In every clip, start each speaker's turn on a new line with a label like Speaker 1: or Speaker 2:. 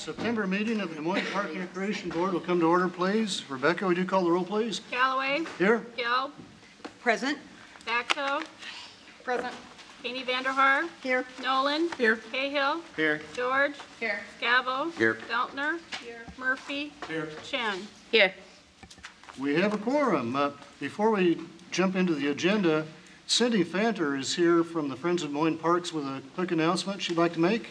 Speaker 1: September meeting of the Des Moines Park and Recreation Board will come to order, please. Rebecca, would you call the roll, please?
Speaker 2: Galloway.
Speaker 1: Here.
Speaker 2: Gill.
Speaker 3: Present.
Speaker 2: Baxo.
Speaker 3: Present.
Speaker 2: Haney Vanderhaar.
Speaker 3: Here.
Speaker 2: Nolan.
Speaker 3: Here.
Speaker 2: Cahill.
Speaker 1: Here.
Speaker 2: George.
Speaker 3: Here.
Speaker 2: Scavo.
Speaker 4: Here.
Speaker 2: Feltner. Here. Murphy.
Speaker 1: Here.
Speaker 2: Chen.
Speaker 3: Here.
Speaker 1: We have a quorum. Before we jump into the agenda, Cindy Fanter is here from the Friends of Des Moines Parks with a quick announcement she'd like to make.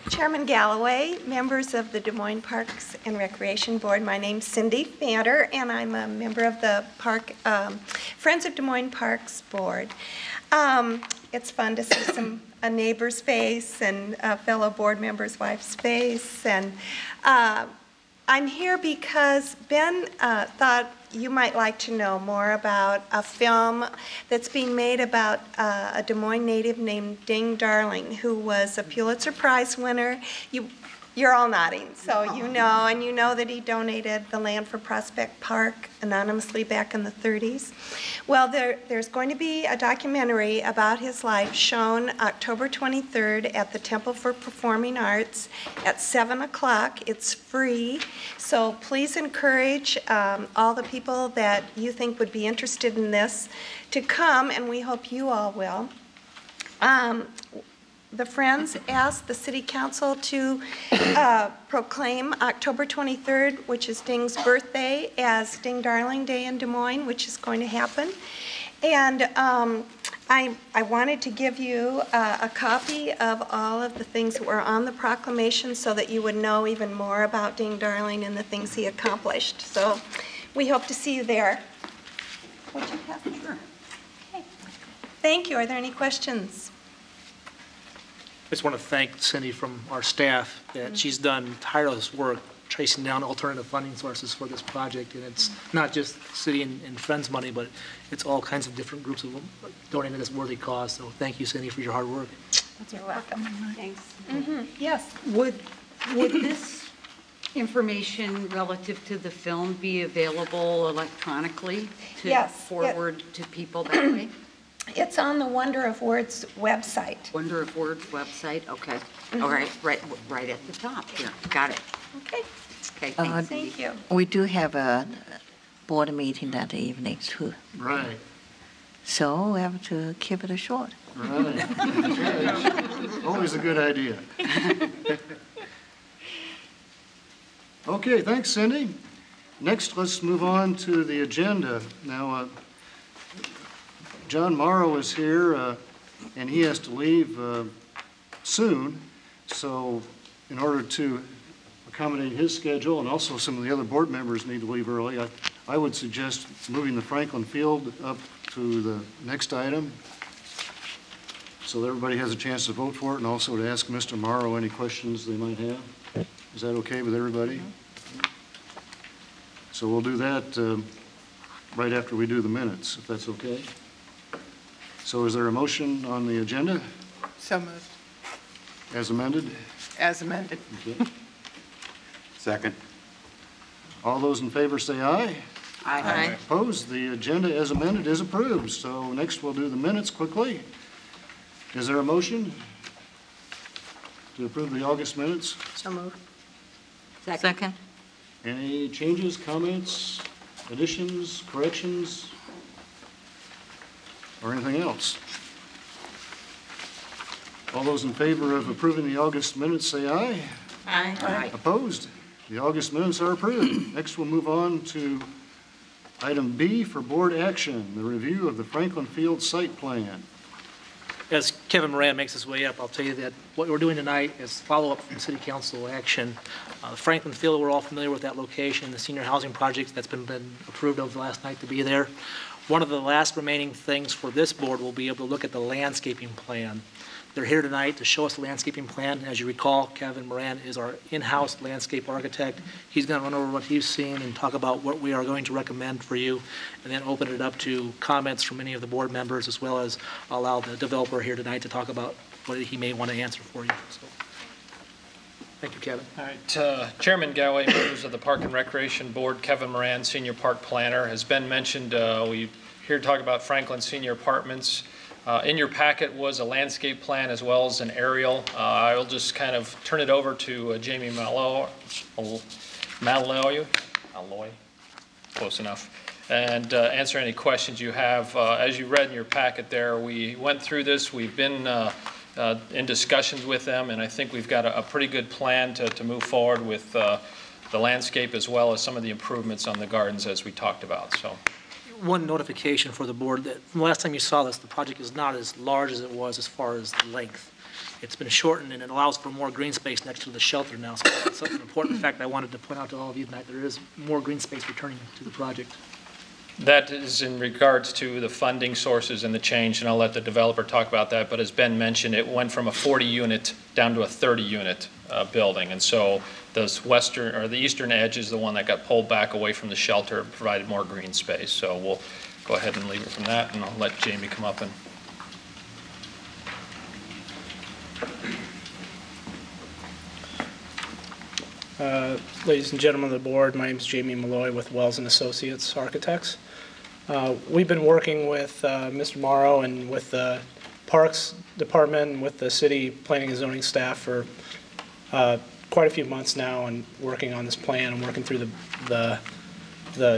Speaker 5: Chairman Galloway, members of the Des Moines Parks and Recreation Board, my name's Cindy Fanter, and I'm a member of the Friends of Des Moines Parks Board. It's fun to see a neighbor's face and a fellow board member's wife's face, and I'm here because Ben thought you might like to know more about a film that's being made about a Des Moines native named Ding Darling, who was a Pulitzer Prize winner. You're all nodding, so you know, and you know that he donated the land for Prospect Park anonymously back in the 30s. Well, there's going to be a documentary about his life shown October 23rd at the Temple for Performing Arts at 7 o'clock. It's free, so please encourage all the people that you think would be interested in this to come, and we hope you all will. The Friends asked the City Council to proclaim October 23rd, which is Ding's birthday, as Ding Darling Day in Des Moines, which is going to happen. And I wanted to give you a copy of all of the things that were on the proclamation so that you would know even more about Ding Darling and the things he accomplished. So we hope to see you there. Would you pass it? Sure. Okay. Thank you. Are there any questions?
Speaker 6: I just want to thank Cindy from our staff that she's done tireless work tracing down alternative funding sources for this project. And it's not just city and friends money, but it's all kinds of different groups of donating this worthy cause. So thank you, Cindy, for your hard work.
Speaker 5: You're welcome. Thanks.
Speaker 3: Yes. Would this information relative to the film be available electronically to
Speaker 5: Yes.
Speaker 3: forward to people that way?
Speaker 5: It's on the Wonder of Words website.
Speaker 3: Wonder of Words website, okay. All right, right at the top here. Got it.
Speaker 5: Okay.
Speaker 3: Okay, thanks.
Speaker 5: Thank you.
Speaker 7: We do have a board meeting that evening too,
Speaker 1: Right.
Speaker 7: so we have to keep it short.
Speaker 1: Right. Always a good idea. Okay, thanks, Cindy. Next, let's move on to the agenda. Now, John Morrow is here, and he has to leave soon. So in order to accommodate his schedule, and also some of the other board members need to leave early, I would suggest moving the Franklin Field up to the next item so that everybody has a chance to vote for it, and also to ask Mr. Morrow any questions they might have. Is that okay with everybody? So we'll do that right after we do the minutes, if that's okay. So is there a motion on the agenda
Speaker 8: So moved.
Speaker 1: as amended?
Speaker 8: As amended.
Speaker 1: Okay.
Speaker 4: Second.
Speaker 1: All those in favor say aye.
Speaker 3: Aye.
Speaker 1: Opposed? The agenda as amended is approved. So next we'll do the minutes quickly. Is there a motion to approve the August minutes?
Speaker 5: So moved.
Speaker 3: Second.
Speaker 1: Any changes, comments, additions, corrections, or anything else? All those in favor of approving the August minutes say aye.
Speaker 3: Aye.
Speaker 1: Opposed? The August minutes are approved. Next, we'll move on to item B for board action, the review of the Franklin Field site plan.
Speaker 6: As Kevin Moran makes his way up, I'll tell you that what we're doing tonight is follow-up from City Council action. Franklin Field, we're all familiar with that location, the senior housing project that's been approved over the last night to be there. One of the last remaining things for this board will be able to look at the landscaping plan. They're here tonight to show us the landscaping plan. As you recall, Kevin Moran is our in-house landscape architect. He's going to run over what he's seen and talk about what we are going to recommend for you, and then open it up to comments from any of the board members, as well as allow the developer here tonight to talk about what he may want to answer for you. So, thank you, Kevin.
Speaker 9: All right, Chairman Galloway, members of the Park and Recreation Board, Kevin Moran, Senior Park Planner. As Ben mentioned, we're here to talk about Franklin Senior Apartments. In your packet was a landscape plan as well as an aerial. I will just kind of turn it over to Jamie Malloy, close enough, and answer any questions you have. As you read in your packet there, we went through this. We've been in discussions with them, and I think we've got a pretty good plan to move forward with the landscape as well as some of the improvements on the gardens as we talked about. So.
Speaker 6: One notification for the board that from the last time you saw this, the project is not as large as it was as far as the length. It's been shortened and it allows for more green space next to the shelter now. So that's an important fact I wanted to point out to all of you tonight. There is more green space returning to the project.
Speaker 9: That is in regards to the funding sources and the change, and I'll let the developer talk about that. But as Ben mentioned, it went from a 40-unit down to a 30-unit building, and so those western or the eastern edge is the one that got pulled back away from the shelter and provided more green space. So we'll go ahead and leave it from that, and I'll let Jamie come up and.
Speaker 10: Ladies and gentlemen of the board, my name is Jamie Malloy with Wells & Associates Architects. We've been working with Mr. Morrow and with the Parks Department and with the city planning and zoning staff for quite a few months now, and working on this plan and working through the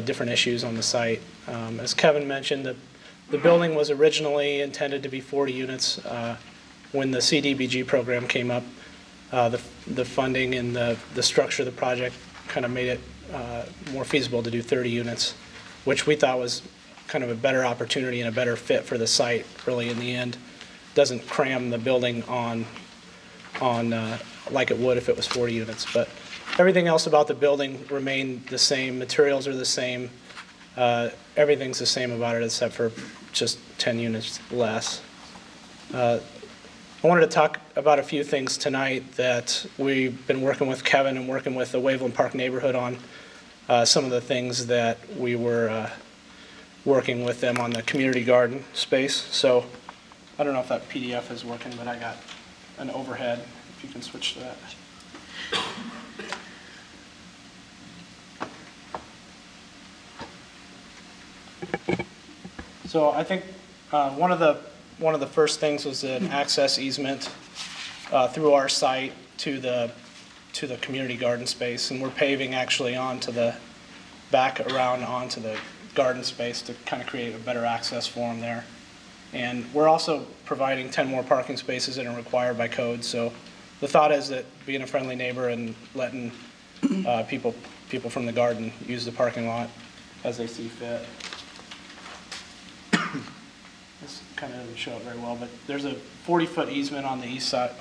Speaker 10: different issues on the site. As Kevin mentioned, the building was originally intended to be 40 units. When the CDBG program came up, the funding and the structure of the project kind of made it more feasible to do 30 units, which we thought was kind of a better opportunity and a better fit for the site, really, in the end. Doesn't cram the building on like it would if it was 40 units. But everything else about the building remained the same. Materials are the same. Everything's the same about it except for just 10 units less. I wanted to talk about a few things tonight that we've been working with Kevin and working with the Waveland Park neighborhood on. Some of the things that we were working with them on the community garden space. So I don't know if that PDF is working, but I got an overhead, if you can switch to that. So I think one of the first things was an access easement through our site to the community garden space, and we're paving actually onto the back around onto the garden space to kind of create a better access for them there. And we're also providing 10 more parking spaces that are required by code. So the thought is that being a friendly neighbor and letting people from the garden use the parking lot as they see fit. This kind of doesn't show it very well, but there's a 40-foot easement on the east side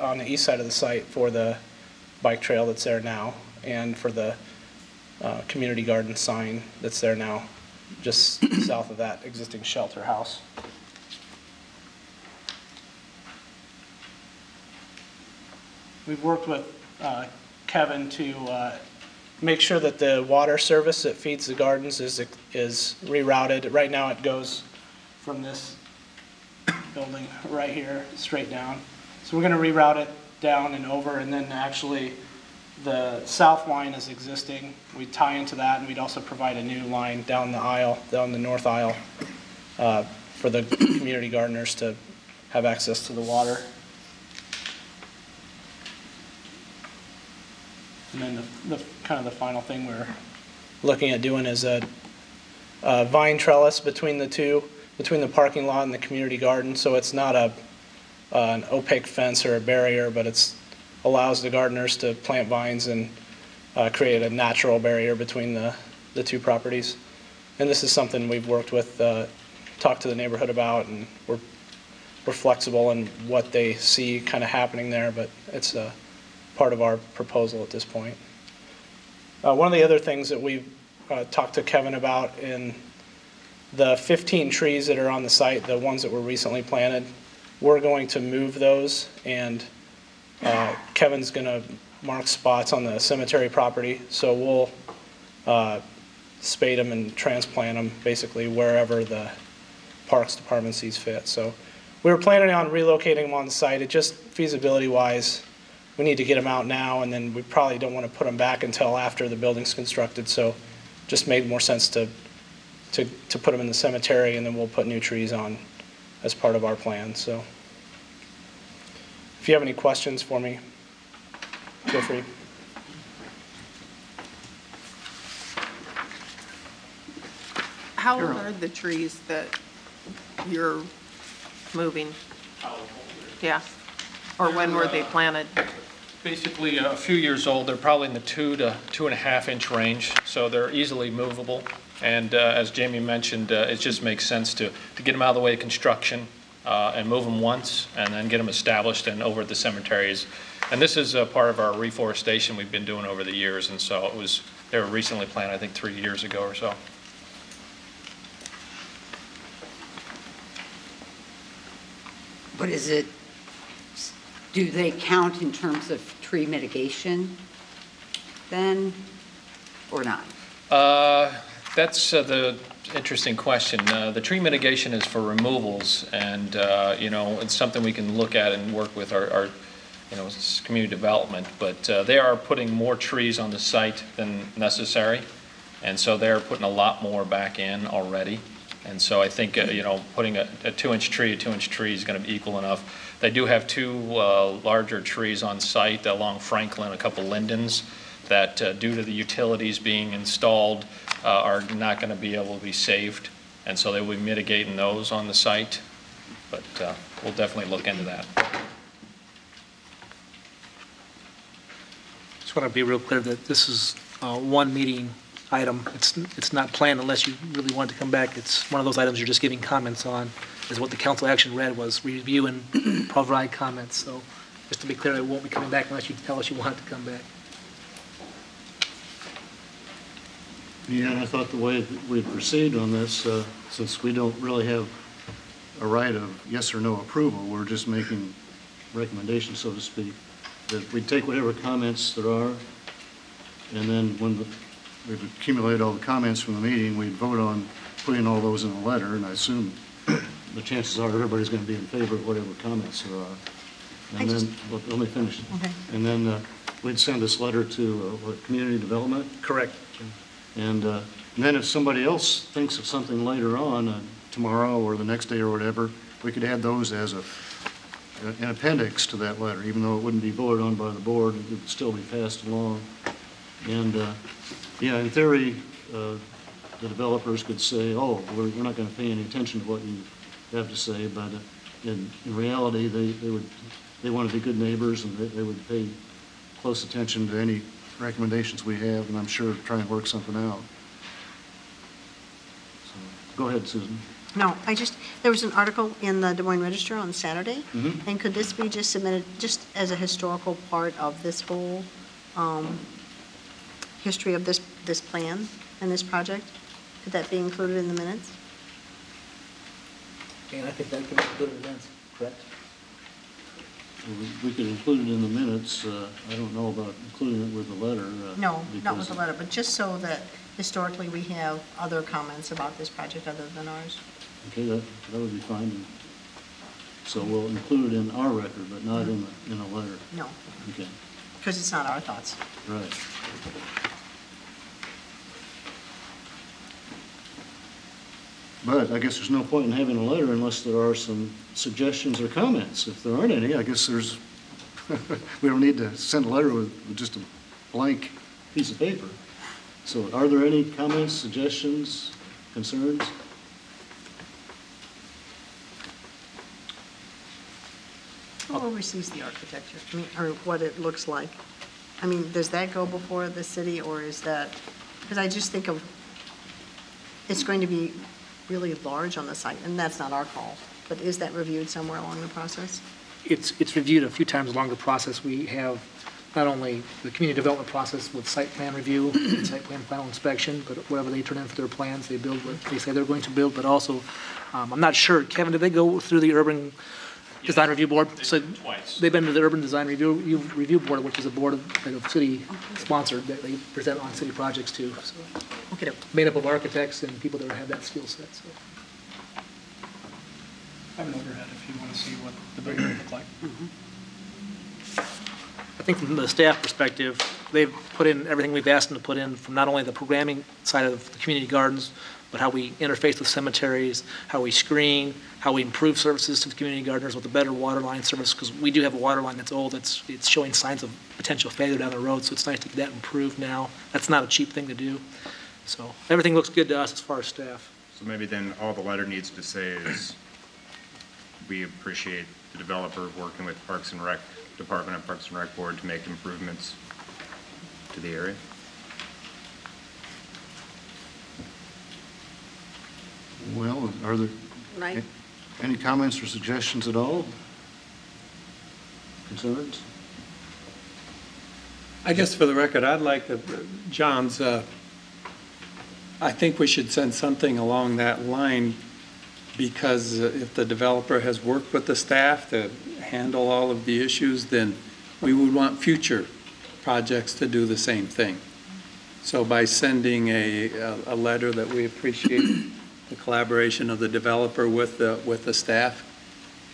Speaker 10: of the site for the bike trail that's there now, and for the community garden sign that's there now, just south of that existing shelter house. We've worked with Kevin to make sure that the water service that feeds the gardens is rerouted. Right now it goes from this building right here straight down. So we're going to reroute it down and over, and then actually the south line is existing. We tie into that, and we'd also provide a new line down the aisle, down the north aisle, for the community gardeners to have access to the water. And then the kind of the final thing we're looking at doing is a vine trellis between the two, between the parking lot and the community garden. So it's not an opaque fence or a barrier, but it allows the gardeners to plant vines and create a natural barrier between the two properties. And this is something we've worked with, talked to the neighborhood about, and we're flexible in what they see kind of happening there, but it's part of our proposal at this point. One of the other things that we've talked to Kevin about, in the 15 trees that are on the site, the ones that were recently planted, we're going to move those, and Kevin's going to mark spots on the cemetery property, so we'll spade them and transplant them basically wherever the Parks Department sees fit. So we were planning on relocating them on the site. It just feasibility-wise, we need to get them out now, and then we probably don't want to put them back until after the building's constructed, so just made more sense to put them in the cemetery, and then we'll put new trees on as part of our plan, so. If you have any questions for me, feel free.
Speaker 8: How old are the trees that you're moving? Yeah. Or when were they planted?
Speaker 9: Basically, a few years old. They're probably in the 2 to 2.5 inch range, so they're easily movable. And as Jamie mentioned, it just makes sense to get them out of the way of construction and move them once, and then get them established and over at the cemeteries. And this is part of our reforestation we've been doing over the years, and so they were recently planted, I think 3 years ago or so.
Speaker 3: But do they count in terms of tree mitigation then, or not?
Speaker 9: That's the interesting question. The tree mitigation is for removals, and, it's something we can look at and work with our community development, but they are putting more trees on the site than necessary, and so they're putting a lot more back in already. And so I think, putting a 2-inch tree is going to be equal enough. They do have 2 larger trees on site along Franklin, a couple lindens, that due to the utilities being installed are not going to be able to be saved. And so they will be mitigating those on the site. But we'll definitely look into that.
Speaker 6: Just want to be real clear that this is one meeting item. It's not planned unless you really want to come back. It's one of those items you're just giving comments on, is what the council action read was review and provide comments. So just to be clear, I won't be coming back unless you tell us you want to come back.
Speaker 1: Yeah, and I thought the way that we'd proceed on this, since we don't really have a right of yes or no approval, we're just making recommendations, so to speak, that we'd take whatever comments there are, and then when we've accumulated all the comments from the meeting, we'd vote on putting all those in a letter, and I assume the chances are everybody's going to be in favor of whatever comments there are. And then, let me finish.
Speaker 7: Okay.
Speaker 1: And then we'd send this letter to community development.
Speaker 6: Correct.
Speaker 1: And then if somebody else thinks of something later on, tomorrow or the next day or whatever, we could add those as an appendix to that letter, even though it wouldn't be voted on by the board, it would still be passed along. And yeah, in theory, the developers could say, oh, we're not going to pay any attention to what you have to say, but in reality, they want to be good neighbors, and they would pay close attention to any recommendations we have, and I'm sure try and work something out. So, go ahead, Susan.
Speaker 7: No, there was an article in the Des Moines Register on Saturday,
Speaker 1: Mm-hmm.
Speaker 7: and could this be just submitted just as a historical part of this whole history of this plan and this project? Could that be included in the minutes?
Speaker 6: And I think that can be included in events, correct?
Speaker 1: We could include it in the minutes. I don't know about including it with the letter.
Speaker 7: No, not with
Speaker 1: because-
Speaker 7: the letter, but just so that historically we have other comments about this project other than ours.
Speaker 1: Okay, that would be fine. So we'll include it in our record, but not in a letter.
Speaker 7: No,
Speaker 1: Okay,
Speaker 7: because it's not our thoughts.
Speaker 1: right. But I guess there's no point in having a letter unless there are some suggestions or comments. If there aren't any, I guess we don't need to send a letter with just a blank piece of paper. So are there any comments, suggestions, concerns?
Speaker 7: Who oversees the architecture? I mean, or what it looks like? I mean, does that go before the city, or is that, because I just think of, it's going to be really large on the site, and that's not our call, but is that reviewed somewhere along the process?
Speaker 6: It's reviewed a few times along the process. We have not only the community development process with site plan review, and site plan final inspection, but whatever they turn in for their plans, they build what they say they're going to build, but also, I'm not sure, Kevin, did they go through the urban design review board? So
Speaker 9: Twice.
Speaker 6: they've been to the urban design review board, which is a board of city sponsored that they present on city projects too. So
Speaker 7: Okay,
Speaker 6: made up of architects and people that have that skill set. So
Speaker 10: I have an overhead if you want to see what the building would look like.
Speaker 6: I think from the staff perspective, they've put in everything we've asked them to put in, from not only the programming side of the community gardens, but how we interface with cemeteries, how we screen, how we improve services to the community gardeners with a better water line service, because we do have a water line that's old, it's showing signs of potential failure down the road, so it's nice to get that improved now. That's not a cheap thing to do. So everything looks good to us as far as staff.
Speaker 11: So maybe then all the letter needs to say is, we appreciate the developer working with Parks and Rec, Department of Parks and Rec Board to make improvements to the area.
Speaker 1: Well, are there
Speaker 3: Right.
Speaker 1: any comments or suggestions at all? Concerns?
Speaker 12: I guess for the record, I'd like John's, I think we should send something along that line, because if the developer has worked with the staff to handle all of the issues, then we would want future projects to do the same thing. So by sending a letter that we appreciate the collaboration of the developer with the staff,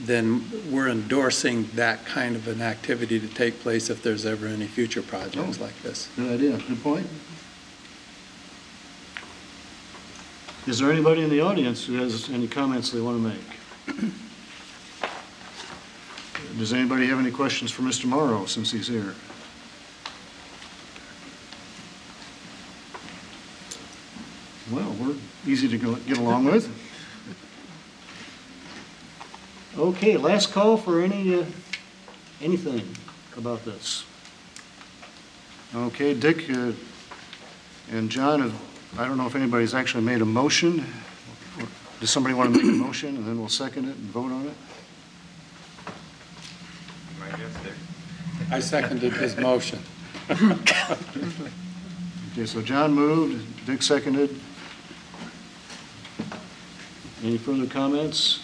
Speaker 12: then we're endorsing that kind of an activity to take place if there's ever any future projects like this.
Speaker 1: Good idea, good point. Is there anybody in the audience who has any comments they want to make? Does anybody have any questions for Mr. Morrow since he's here? Well, we're easy to get along with. Okay, last call for anything about this. Okay, Dick and John, I don't know if anybody's actually made a motion. Does somebody want to make a motion, and then we'll second it and vote on it?
Speaker 12: I seconded his motion.
Speaker 1: Okay, so John moved, Dick seconded. Any further comments?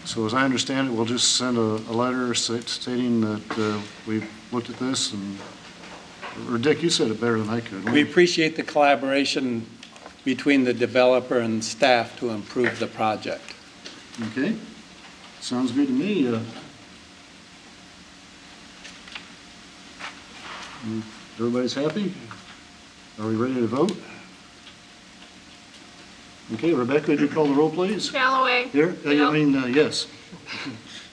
Speaker 1: So as I understand it, we'll just send a letter stating that we've looked at this, and, or Dick, you said it better than I could.
Speaker 12: We appreciate the collaboration between the developer and staff to improve the project.
Speaker 1: Okay, sounds good to me. Everybody's happy? Are we ready to vote? Okay, Rebecca, would you call the roll, please?
Speaker 2: Galloway.
Speaker 1: Here, yes.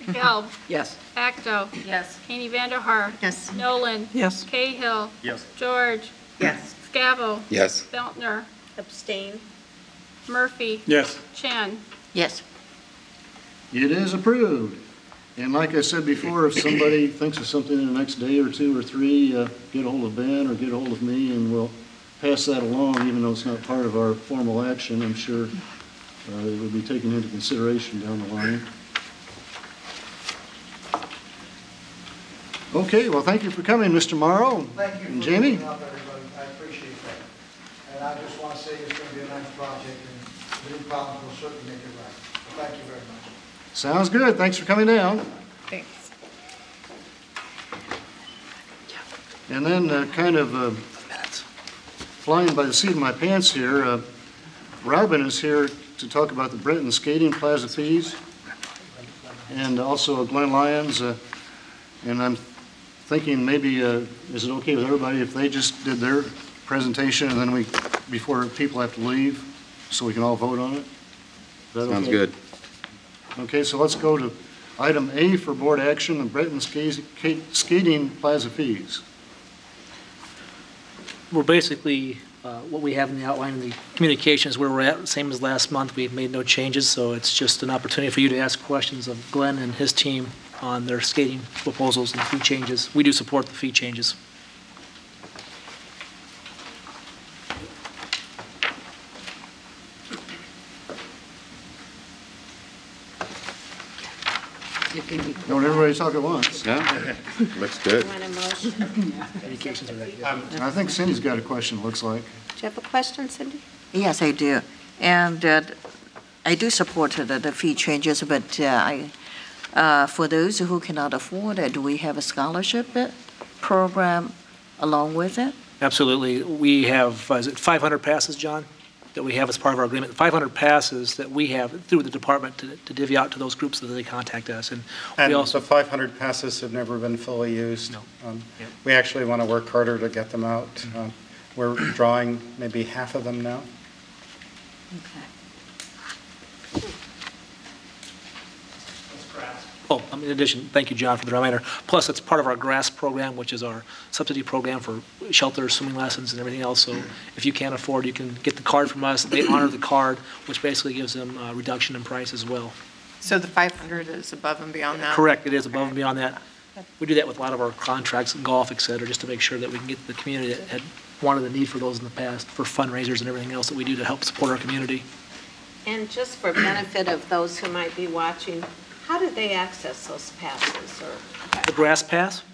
Speaker 2: Gelb.
Speaker 3: Yes.
Speaker 2: Acto.
Speaker 3: Yes.
Speaker 2: Haney Vanderhaar.
Speaker 7: Yes.
Speaker 2: Nolan.
Speaker 7: Yes.
Speaker 2: Cahill.
Speaker 11: Yes.
Speaker 2: George.
Speaker 7: Yes.
Speaker 2: Scavo.
Speaker 4: Yes.
Speaker 2: Beltner.
Speaker 5: Abstain.
Speaker 2: Murphy.
Speaker 12: Yes.
Speaker 2: Chen.
Speaker 3: Yes.
Speaker 1: It is approved. And like I said before, if somebody thinks of something in the next day or two or three, get a hold of Ben or get a hold of me, and we'll pass that along, even though it's not part of our formal action. I'm sure it will be taken into consideration down the line. Okay, well, thank you for coming, Mr. Morrow.
Speaker 13: Thank you
Speaker 1: and
Speaker 13: for
Speaker 1: Jamie.
Speaker 13: looking up, everybody. I appreciate that. And I just want to say it's going to be a nice project, and the new problems will certainly make it right. So thank you very much.
Speaker 1: Sounds good. Thanks for coming down.
Speaker 8: Thanks.
Speaker 1: And then kind of flying by the seat of my pants here, Robin is here to talk about the Brenton Skating Plaza fees, and also Glenn Lyons. And I'm thinking maybe, is it okay with everybody if they just did their presentation, and then before people have to leave, so we can all vote on it? Is that
Speaker 4: Sounds
Speaker 1: okay?
Speaker 4: good.
Speaker 1: Okay, so let's go to item A for board action, the Brenton Skating Plaza fees.
Speaker 6: We're basically, what we have in the outline in the communications where we're at, same as last month. We've made no changes, so it's just an opportunity for you to ask questions of Glenn and his team on their skating proposals and fee changes. We do support the fee changes.
Speaker 1: Don't everybody talk at once.
Speaker 4: Yeah, looks good.
Speaker 5: Want a motion?
Speaker 6: Communications are ready.
Speaker 1: I think Cindy's got a question, it looks like.
Speaker 5: Do you have a question, Cindy?
Speaker 14: Yes, I do. And I do support the fee changes, but for those who cannot afford it, do we have a scholarship program along with it?
Speaker 6: Absolutely. We have, is it 500 passes, John? that we have as part of our agreement, 500 passes that we have through the department to divvy out to those groups that they contact us. And
Speaker 15: And
Speaker 6: we also,
Speaker 15: the 500 passes have never been fully used.
Speaker 6: No. Yep.
Speaker 15: We actually want to work harder to get them out. We're drawing maybe half of them now.
Speaker 6: oh, in addition, thank you, John, for the reminder. Plus, it's part of our GRASS program, which is our subsidy program for shelters, swimming lessons, and everything else. So if you can't afford, you can get the card from us. They honor the card, which basically gives them a reduction in price as well.
Speaker 8: So the 500 is above and beyond that?
Speaker 6: Correct, it is above and beyond that. We do that with a lot of our contracts, golf, et cetera, just to make sure that we can get the community that had wanted the need for those in the past, for fundraisers and everything else that we do to help support our community.
Speaker 16: And just for benefit of those who might be watching, how do they access those passes? Or
Speaker 6: The GRASS Pass,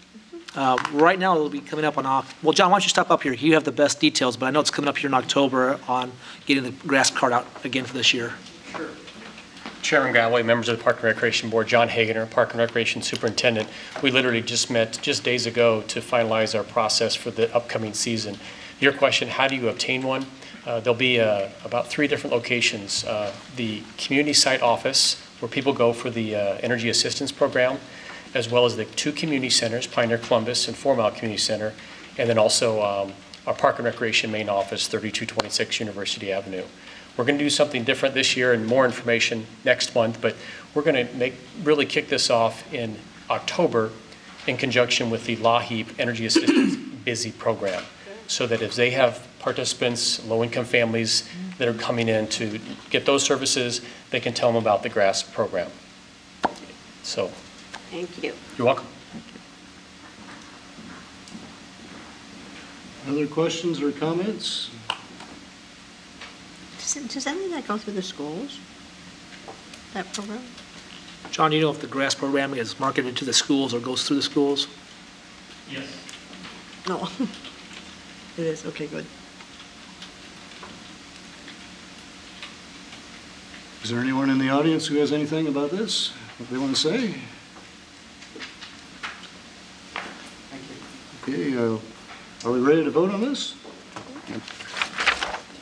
Speaker 6: right now it'll be coming up on, well, John, why don't you stop up here? You have the best details, but I know it's coming up here in October on getting the GRASS card out again for this year.
Speaker 17: Chairman Galloway, members of the Park and Recreation Board, John Hagener, Park and Recreation Superintendent. We literally just met just days ago to finalize our process for the upcoming season. Your question, how do you obtain one? There'll be about 3 different locations. The community site office, where people go for the energy assistance program, as well as the 2 community centers, Pioneer Columbus and 4 Mile Community Center, and then also our Park and Recreation main office, 3226 University Avenue. We're going to do something different this year and more information next month, but we're going to really kick this off in October in conjunction with the LAHEAP Energy Assistance Busy program, so that if they have participants, low-income families that are coming in to get those services, they can tell them about the GRASS program. So,
Speaker 16: thank you.
Speaker 17: you're welcome.
Speaker 1: Other questions or comments?
Speaker 7: Does any of that go through the schools, that program?
Speaker 6: John, do you know if the GRASS program is marketed to the schools or goes through the schools?
Speaker 10: Yes.
Speaker 7: No. It is, okay, good.
Speaker 1: Is there anyone in the audience who has anything about this, what they want to say? Okay, are we ready to vote on this?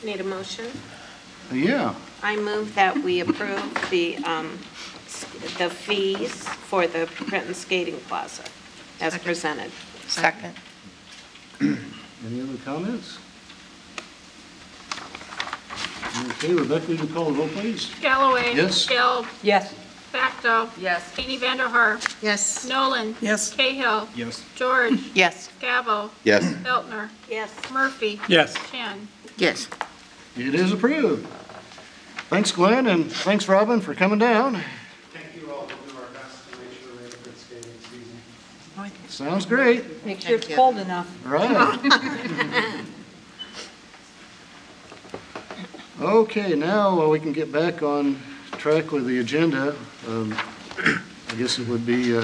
Speaker 16: Need a motion?
Speaker 1: Yeah.
Speaker 16: I move that we approve the fees for the Renton Skating Plaza as presented.
Speaker 8: Second.
Speaker 1: Any other comments? Okay, Rebecca, will you call the vote, please?
Speaker 2: Galloway.
Speaker 1: Yes.
Speaker 2: Gelb.
Speaker 3: Yes.
Speaker 2: Facto.
Speaker 3: Yes.
Speaker 2: Amy Vanderhaar.
Speaker 7: Yes.
Speaker 2: Nolan.
Speaker 7: Yes.
Speaker 2: Cahill.
Speaker 15: Yes.
Speaker 2: George.
Speaker 8: Yes.
Speaker 2: Scavo.
Speaker 4: Yes.
Speaker 2: Feltner.
Speaker 16: Yes.
Speaker 2: Murphy.
Speaker 12: Yes.
Speaker 2: Chin.
Speaker 14: Yes.
Speaker 1: It is approved. Thanks, Glenn, and thanks, Robin, for coming down.
Speaker 13: Thank you all. We'll do our best to make sure we have a good skating season.
Speaker 1: Sounds great.
Speaker 3: Make sure it's cold enough.
Speaker 1: Right. Okay, now we can get back on track with the agenda. I guess it would be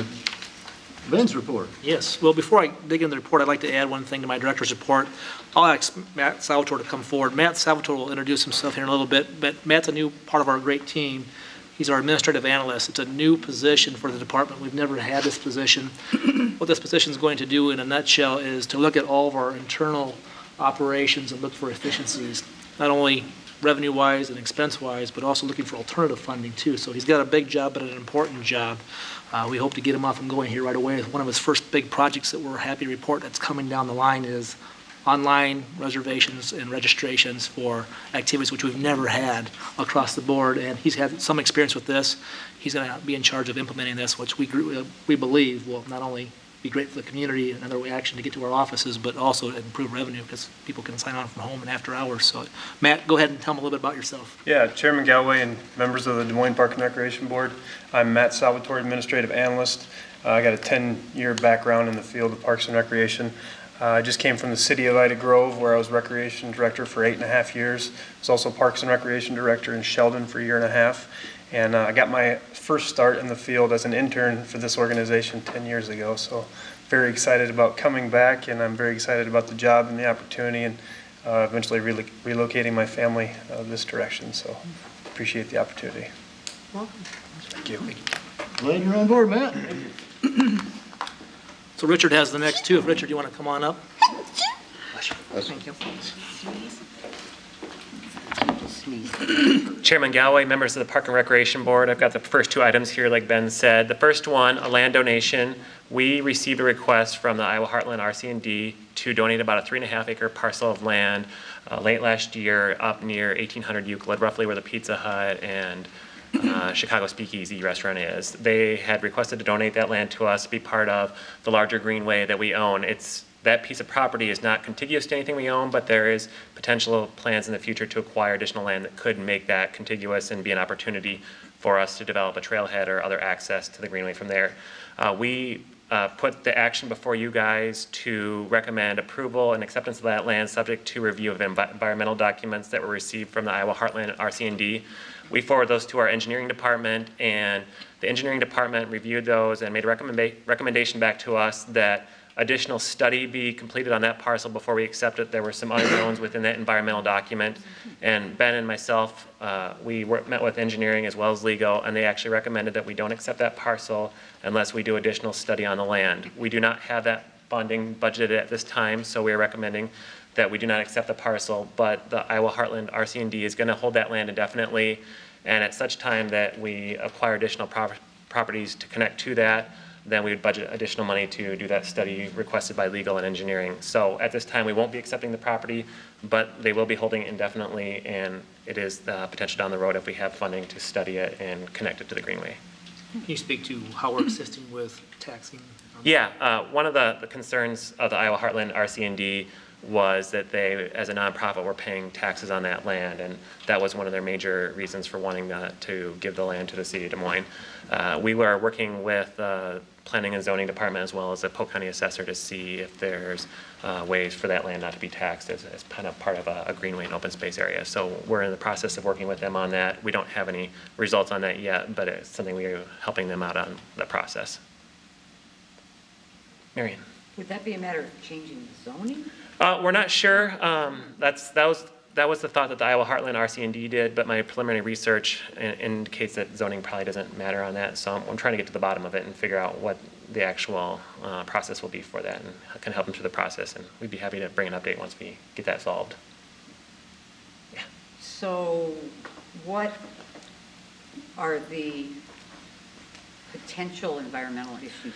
Speaker 1: Ben's report.
Speaker 6: Yes. Well, before I dig into the report, I'd like to add one thing to my director's report. I'll ask Matt Salvatore to come forward. Matt Salvatore will introduce himself here in a little bit, but Matt's a new part of our great team. He's our administrative analyst. It's a new position for the department. We've never had this position. What this position is going to do in a nutshell is to look at all of our internal operations and look for efficiencies, not only revenue-wise and expense-wise, but also looking for alternative funding too. So he's got a big job, but an important job. We hope to get him off and going here right away. One of his first big projects that we're happy to report that's coming down the line is online reservations and registrations for activities which we've never had across the board, and he's had some experience with this. He's going to be in charge of implementing this, which we believe will not only be great for the community, another way action to get to our offices, but also improve revenue because people can sign on from home and after hours. So, Matt, go ahead and tell them a little bit about yourself.
Speaker 18: Yeah, Chairman Galloway and members of the Des Moines Park and Recreation Board. I'm Matt Salvatore, Administrative Analyst. I got a 10-year background in the field of Parks and Recreation. I just came from the city of Ida Grove, where I was Recreation Director for 8.5 years. I was also Parks and Recreation Director in Sheldon for 1.5 years. And I got my first start in the field as an intern for this organization 10 years ago. So very excited about coming back, and I'm very excited about the job and the opportunity, and eventually relocating my family this direction. So appreciate the opportunity.
Speaker 7: Welcome.
Speaker 18: Thank you.
Speaker 1: Glad you're on board, Matt.
Speaker 6: So Richard has the next two. If Richard, you want to come on up?
Speaker 7: Thank you.
Speaker 3: please.
Speaker 17: Chairman Galloway, members of the Park and Recreation Board, I've got the first two items here, like Ben said. The first one, a land donation. We received a request from the Iowa Heartland RC&D to donate about a 3.5-acre parcel of land late last year up near 1800 Euclid, roughly where the Pizza Hut and Chicago Speakeasy restaurant is. They had requested to donate that land to us to be part of the larger greenway that we own. That piece of property is not contiguous to anything we own, but there is potential plans in the future to acquire additional land that could make that contiguous and be an opportunity for us to develop a trailhead or other access to the greenway from there. We put the action before you guys to recommend approval and acceptance of that land subject to review of environmental documents that were received from the Iowa Heartland RC&D. We forwarded those to our engineering department, and the engineering department reviewed those and made a recommendation back to us that additional study be completed on that parcel before we accept it. There were some unknowns within that environmental document, and Ben and myself, we met with engineering as well as legal, and they actually recommended that we don't accept that parcel unless we do additional study on the land. We do not have that funding budgeted at this time, so we are recommending that we do not accept the parcel, but the Iowa Heartland RC&D is going to hold that land indefinitely, and at such time that we acquire additional properties to connect to that, then we would budget additional money to do that study requested by legal and engineering. So at this time, we won't be accepting the property, but they will be holding it indefinitely, and it is the potential down the road if we have funding to study it and connect it to the greenway.
Speaker 6: Can you speak to how we're assisting with taxing?
Speaker 17: Yeah, one of the concerns of the Iowa Heartland RC&D was that they, as a nonprofit, were paying taxes on that land, and that was one of their major reasons for wanting to give the land to the city of Des Moines. We were working with the Planning and Zoning Department as well as the Polk County Assessor to see if there's ways for that land not to be taxed as kind of part of a greenway and open space area. So we're in the process of working with them on that. We don't have any results on that yet, but it's something we're helping them out on the process. Marion.
Speaker 3: Would that be a matter of changing the zoning?
Speaker 17: We're not sure. That was the thought that the Iowa Heartland RC&D did, but my preliminary research indicates that zoning probably doesn't matter on that. So I'm trying to get to the bottom of it and figure out what the actual process will be for that, and I can help them through the process. And we'd be happy to bring an update once we get that solved. Yeah.
Speaker 3: So what are the potential environmental issues?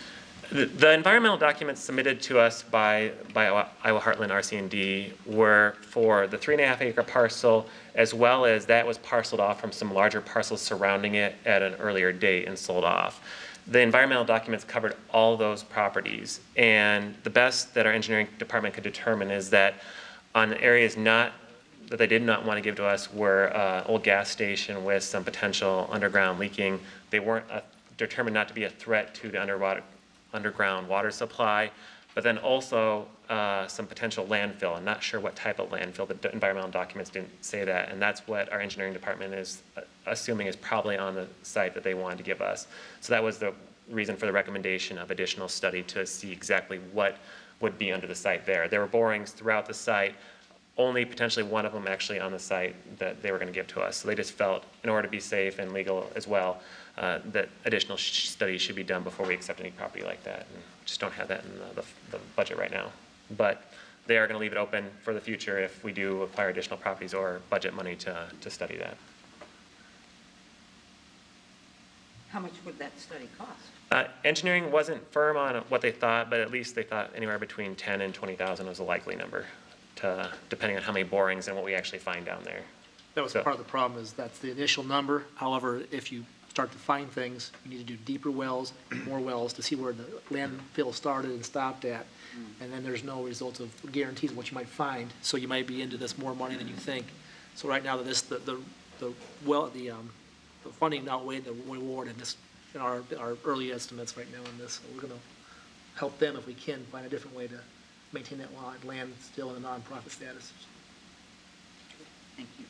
Speaker 17: The environmental documents submitted to us by Iowa Heartland RC&D were for the 3.5-acre parcel, as well as that was parceled off from some larger parcels surrounding it at an earlier date and sold off. The environmental documents covered all those properties, and the best that our engineering department could determine is that on areas that they did not want to give to us were an old gas station with some potential underground leaking. They weren't determined not to be a threat to the underground water supply, but then also some potential landfill. I'm not sure what type of landfill. The environmental documents didn't say that, and that's what our engineering department is assuming is probably on the site that they wanted to give us. So that was the reason for the recommendation of additional study to see exactly what would be under the site there. There were borings throughout the site, only potentially one of them actually on the site that they were going to give to us. So they just felt, in order to be safe and legal as well, that additional studies should be done before we accept any property like that. And just don't have that in the budget right now. But they are going to leave it open for the future if we do acquire additional properties or budget money to study that.
Speaker 3: How much would that study cost?
Speaker 17: Engineering wasn't firm on what they thought, but at least they thought anywhere between $10,000 and $20,000 was a likely number, depending on how many borings and what we actually find down there.
Speaker 6: That was part of the problem, is that's the initial number. However, if you start to find things, you need to do deeper wells, more wells to see where the landfill started and stopped at. And then there's no results of guarantees of what you might find. So you might be into this more money than you think. So right now, the funding outweighed the reward in our early estimates right now on this. So we're going to help them if we can find a different way to maintain that land still in a nonprofit status.
Speaker 3: Thank you.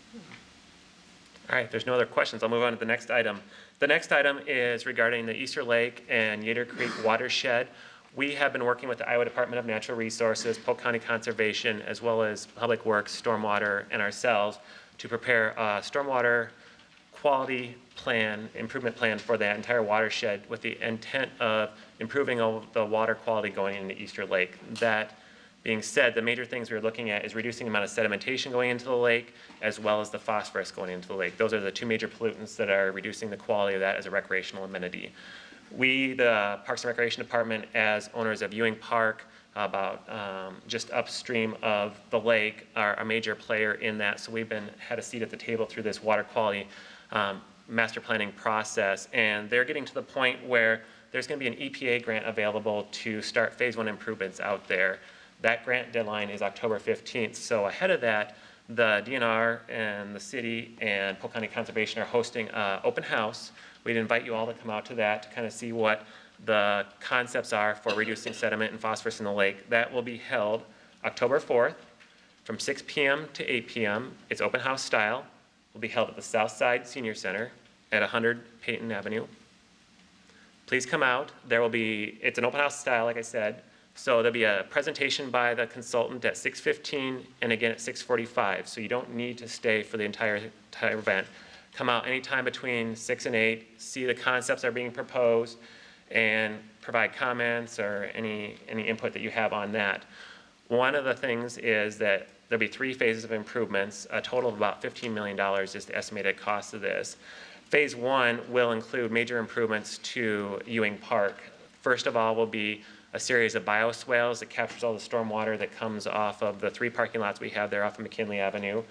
Speaker 17: All right, there's no other questions. I'll move on to the next item. The next item is regarding the Easter Lake and Yater Creek watershed. We have been working with the Iowa Department of Natural Resources, Polk County Conservation, as well as Public Works, Stormwater, and ourselves to prepare a stormwater quality plan, improvement plan for that entire watershed with the intent of improving the water quality going into Easter Lake. That
Speaker 19: Being said, the major things we're looking at is reducing the amount of sedimentation going into the lake, as well as the phosphorus going into the lake. Those are the two major pollutants that are reducing the quality of that as a recreational amenity. We, the Parks and Recreation Department, as owners of Ewing Park, about just upstream of the lake, are a major player in that. So we've had a seat at the table through this water quality master planning process, and they're getting to the point where there's going to be an EPA grant available to start phase 1 improvements out there. That grant deadline is October 15th. So ahead of that, the DNR and the city and Polk County Conservation are hosting an open house. We'd invite you all to come out to that to kind of see what the concepts are for reducing sediment and phosphorus in the lake. That will be held October 4th from 6 p.m. to 8 p.m. It's open house style. Will be held at the Southside Senior Center at 100 Peyton Avenue. Please come out. It's an open house style, like I said. So there'll be a presentation by the consultant at 6:15 and again at 6:45. So you don't need to stay for the entire event. Come out anytime between 6 and 8, see the concepts that are being proposed, and provide comments or any input that you have on that. One of the things is that there'll be 3 phases of improvements. A total of about $15 million is the estimated cost of this. Phase 1 will include major improvements to Ewing Park. First of all will be a series of bioswales that captures all the storm water that comes off of the 3 parking lots we have there off of McKinley Avenue.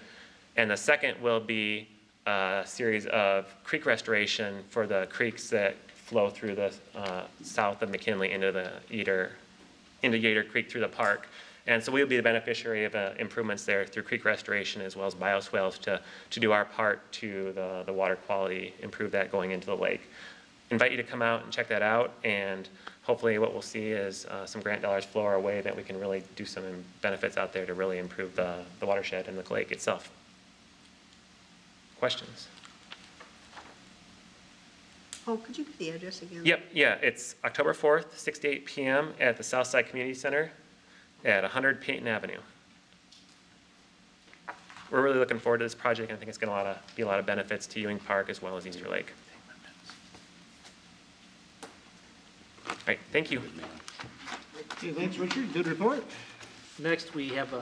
Speaker 19: And the second will be a series of creek restoration for the creeks that flow through the south of McKinley into Yater Creek through the park. And so we'll be the beneficiary of improvements there through creek restoration as well as bioswales to do our part to the water quality, improve that going into the lake. Invite you to come out and check that out, and hopefully what we'll see is some grant dollars flow our way that we can really do some benefits out there to really improve the watershed and the lake itself. Questions?
Speaker 7: Oh, could you give the address again?
Speaker 19: Yep, yeah, it's October 4th, 6 to 8 p.m. at the Southside Community Center at 100 Peyton Avenue. We're really looking forward to this project, and I think it's going to be a lot of benefits to Ewing Park as well as Easter Lake. All right, thank you.
Speaker 1: Okay, thanks, Richard. Good report.
Speaker 6: Next, we have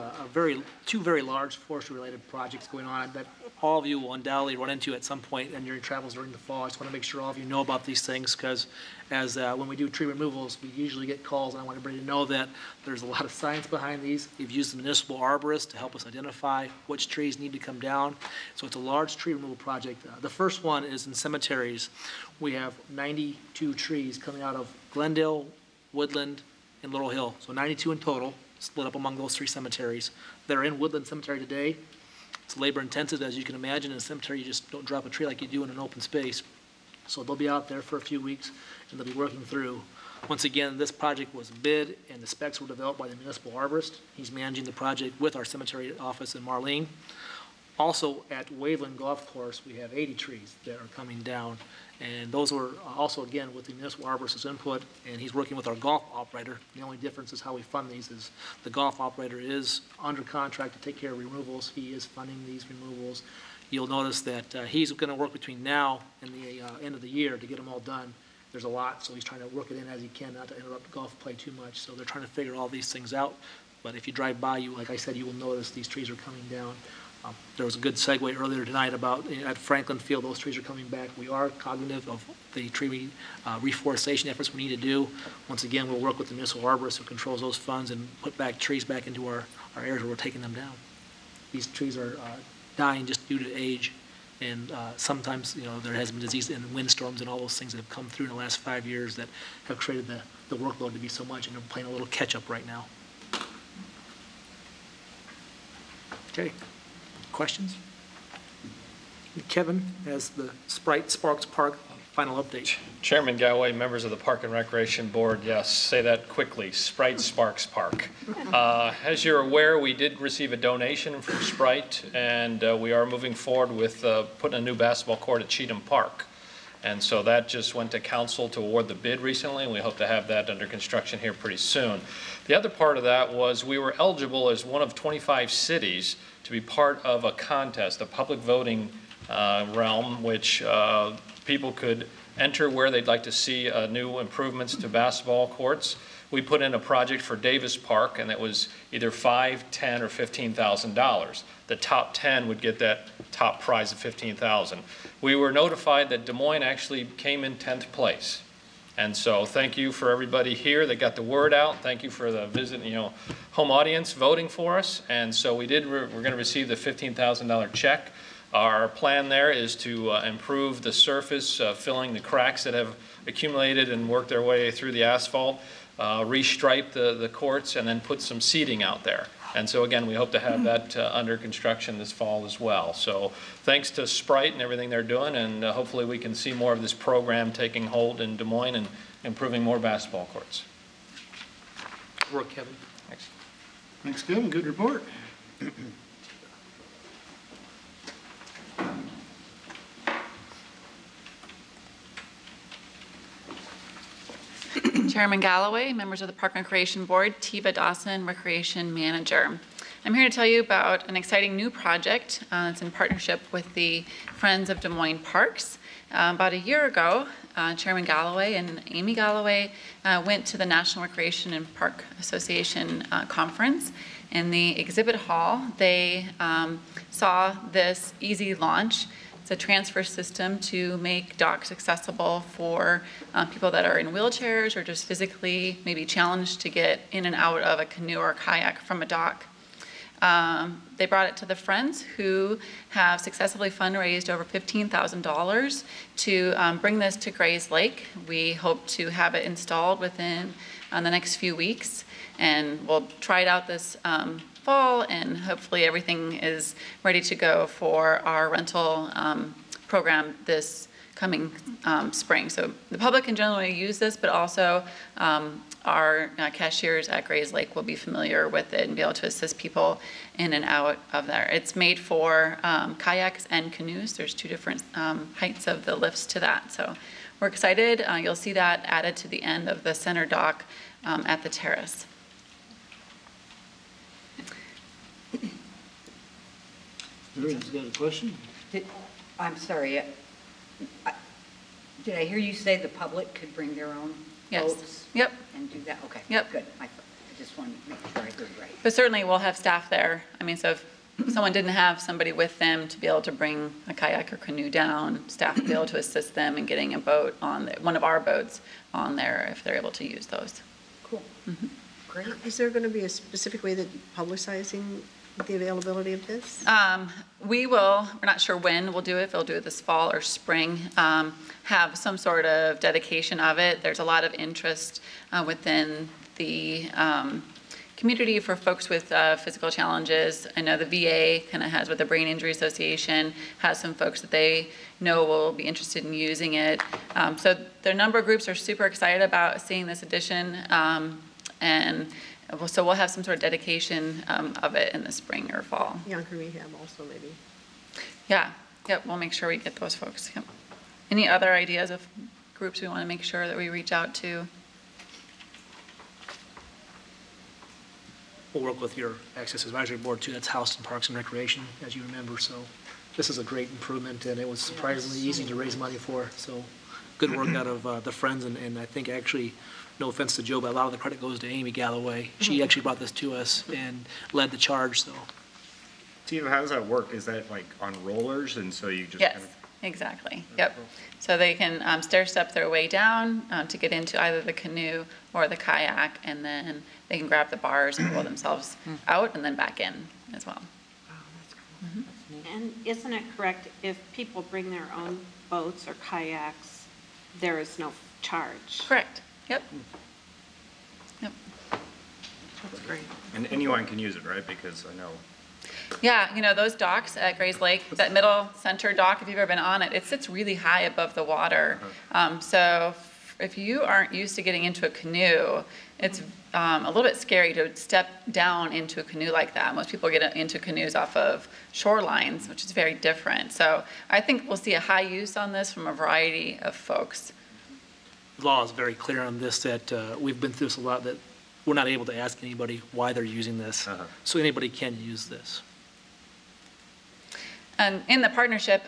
Speaker 6: two very large forestry-related projects going on that all of you will undoubtedly run into at some point in your travels during the fall. I just want to make sure all of you know about these things, because when we do tree removals, we usually get calls, and I want everybody to know that there's a lot of science behind these. We've used the municipal arborist to help us identify which trees need to come down. So it's a large tree removal project. The first one is in cemeteries. We have 92 trees coming out of Glendale, Woodland, and Laurel Hill, so 92 in total, split up among those 3 cemeteries. They're in Woodland Cemetery today. It's labor intensive, as you can imagine. In a cemetery, you just don't drop a tree like you do in an open space. So they'll be out there for a few weeks, and they'll be working through. Once again, this project was bid, and the specs were developed by the municipal arborist. He's managing the project with our cemetery office in Marlene. Also, at Waveland Golf Course, we have 80 trees that are coming down, and those were also, again, with the municipal arborist's input, and he's working with our golf operator. The only difference is how we fund these is the golf operator is under contract to take care of removals. He is funding these removals. You'll notice that he's going to work between now and the end of the year to get them all done. There's a lot, so he's trying to work it in as he can, not to interrupt golf play too much. So they're trying to figure all these things out. But if you drive by, like I said, you will notice these trees are coming down. There was a good segue earlier tonight about at Franklin Field, those trees are coming back. We are cognitive of the tree reforestation efforts we need to do. Once again, we'll work with the municipal arborist who controls those funds and put back trees back into our areas where we're taking them down. These trees are dying just due to age, and sometimes there has been disease and windstorms and all those things that have come through in the last 5 years that have created the workload to be so much, and they're playing a little catch up right now. Okay. Questions? Kevin has the Sprite Sparks Park final update.
Speaker 9: Chairman Galloway, members of the Park and Recreation Board, yes, say that quickly, Sprite Sparks Park. As you're aware, we did receive a donation from Sprite, and we are moving forward with putting a new basketball court at Cheatham Park. And so that just went to council to award the bid recently, and we hope to have that under construction here pretty soon. The other part of that was we were eligible as one of 25 cities to be part of a contest, a public voting realm, which people could enter where they'd like to see new improvements to basketball courts. we put in a project for Davis Park, and it was either $5,000, $10,000, or $15,000. The top 10 would get that top prize of $15,000. We were notified that Des Moines actually came in 10th place. And so thank you for everybody here that got the word out. Thank you for the home audience voting for us. And so we're going to receive the $15,000 check. Our plan there is to improve the surface, filling the cracks that have accumulated and worked their way through the asphalt, restripe the courts, and then put some seating out there. And so again, we hope to have that under construction this fall as well. So thanks to Sprite and everything they're doing, and hopefully we can see more of this program taking hold in Des Moines and improving more basketball courts.
Speaker 6: Good work, Kevin.
Speaker 9: Thanks.
Speaker 1: Thanks, Kevin. Good report.
Speaker 20: Chairman Galloway, members of the Park and Recreation Board, Tiva Dawson, Recreation Manager. I'm here to tell you about an exciting new project that's in partnership with the Friends of Des Moines Parks. About a year ago, Chairman Galloway and Amy Galloway went to the National Recreation and Park Association conference. In the exhibit hall, they saw this easy launch. It's a transfer system to make docks accessible for people that are in wheelchairs or just physically maybe challenged to get in and out of a canoe or kayak from a dock. They brought it to the Friends, who have successfully fundraised over $15,000 to bring this to Grays Lake. We hope to have it installed within the next few weeks, and we'll try it out this fall, and hopefully everything is ready to go for our rental program this coming spring. So the public can generally use this, but also our cashiers at Grays Lake will be familiar with it and be able to assist people in and out of there. It's made for kayaks and canoes. There's two different heights of the lifts to that. So we're excited. You'll see that added to the end of the center dock at the terrace.
Speaker 1: Everyone's got a question?
Speaker 3: I'm sorry. Did I hear you say the public could bring their own
Speaker 20: Yes.
Speaker 3: boats?
Speaker 20: Yep.
Speaker 3: And do that? Okay.
Speaker 20: Yep.
Speaker 3: Good. I just wanted to make sure I heard right.
Speaker 20: But certainly we'll have staff there. I mean, so if someone didn't have somebody with them to be able to bring a kayak or canoe down, staff will be able to assist them in getting a boat on one of our boats on there if they're able to use those.
Speaker 3: Cool.
Speaker 20: Mm-hmm.
Speaker 7: Great. Is there going to be a specific way that publicizing the availability of this?
Speaker 20: We will, we're not sure when we'll do it, if we'll do it this fall or spring, have some sort of dedication of it. There's a lot of interest within the community for folks with physical challenges. I know the VA kind of has, with the Brain Injury Association, has some folks that they know will be interested in using it. So their number of groups are super excited about seeing this edition, and so we'll have some sort of dedication of it in the spring or fall.
Speaker 7: Yonkers Rehab also maybe.
Speaker 20: Yeah, yep, we'll make sure we get those folks. Yep. Any other ideas of groups we want to make sure that we reach out to?
Speaker 6: We'll work with your Access Advisory Board too. That's housed in Parks and Recreation, as you remember. So this is a great improvement, and it was surprisingly easy to raise money for. So good work out of the Friends, and I think actually, no offense to Joe, but a lot of the credit goes to Amy Galloway. She actually brought this to us and led the charge. So,
Speaker 11: Tiva, how does that work? Is that like on rollers, and so you just
Speaker 20: Yes,
Speaker 11: kind of...
Speaker 20: exactly. Yep. So they can stair step their way down to get into either the canoe or the kayak, and then they can grab the bars and pull themselves out and then back in as well.
Speaker 16: And isn't it correct, if people bring their own boats or kayaks, there is no charge?
Speaker 20: Correct. Yep. Yep.
Speaker 7: That's great.
Speaker 11: And anyone can use it, right? Because I know...
Speaker 20: Yeah, you know, those docks at Grays Lake, that middle center dock, if you've ever been on it, it sits really high above the water. So if you aren't used to getting into a canoe, it's a little bit scary to step down into a canoe like that. Most people get into canoes off of shorelines, which is very different. So I think we'll see a high use on this from a variety of folks.
Speaker 6: the law is very clear on this, that we've been through this a lot, that we're not able to ask anybody why they're using this. So anybody can use this.
Speaker 20: And in the partnership,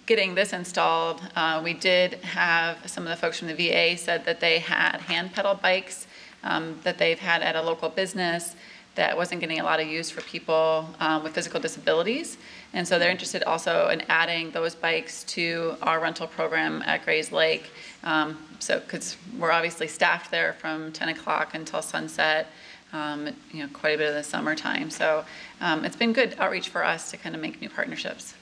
Speaker 20: getting this installed, we did have some of the folks from the VA said that they had hand pedal bikes that they've had at a local business that wasn't getting a lot of use for people with physical disabilities. And so they're interested also in adding those bikes to our rental program at Grays Lake. Because we're obviously staffed there from 10 o'clock until sunset, quite a bit of the summertime. So it's been good outreach for us to kind of make new partnerships.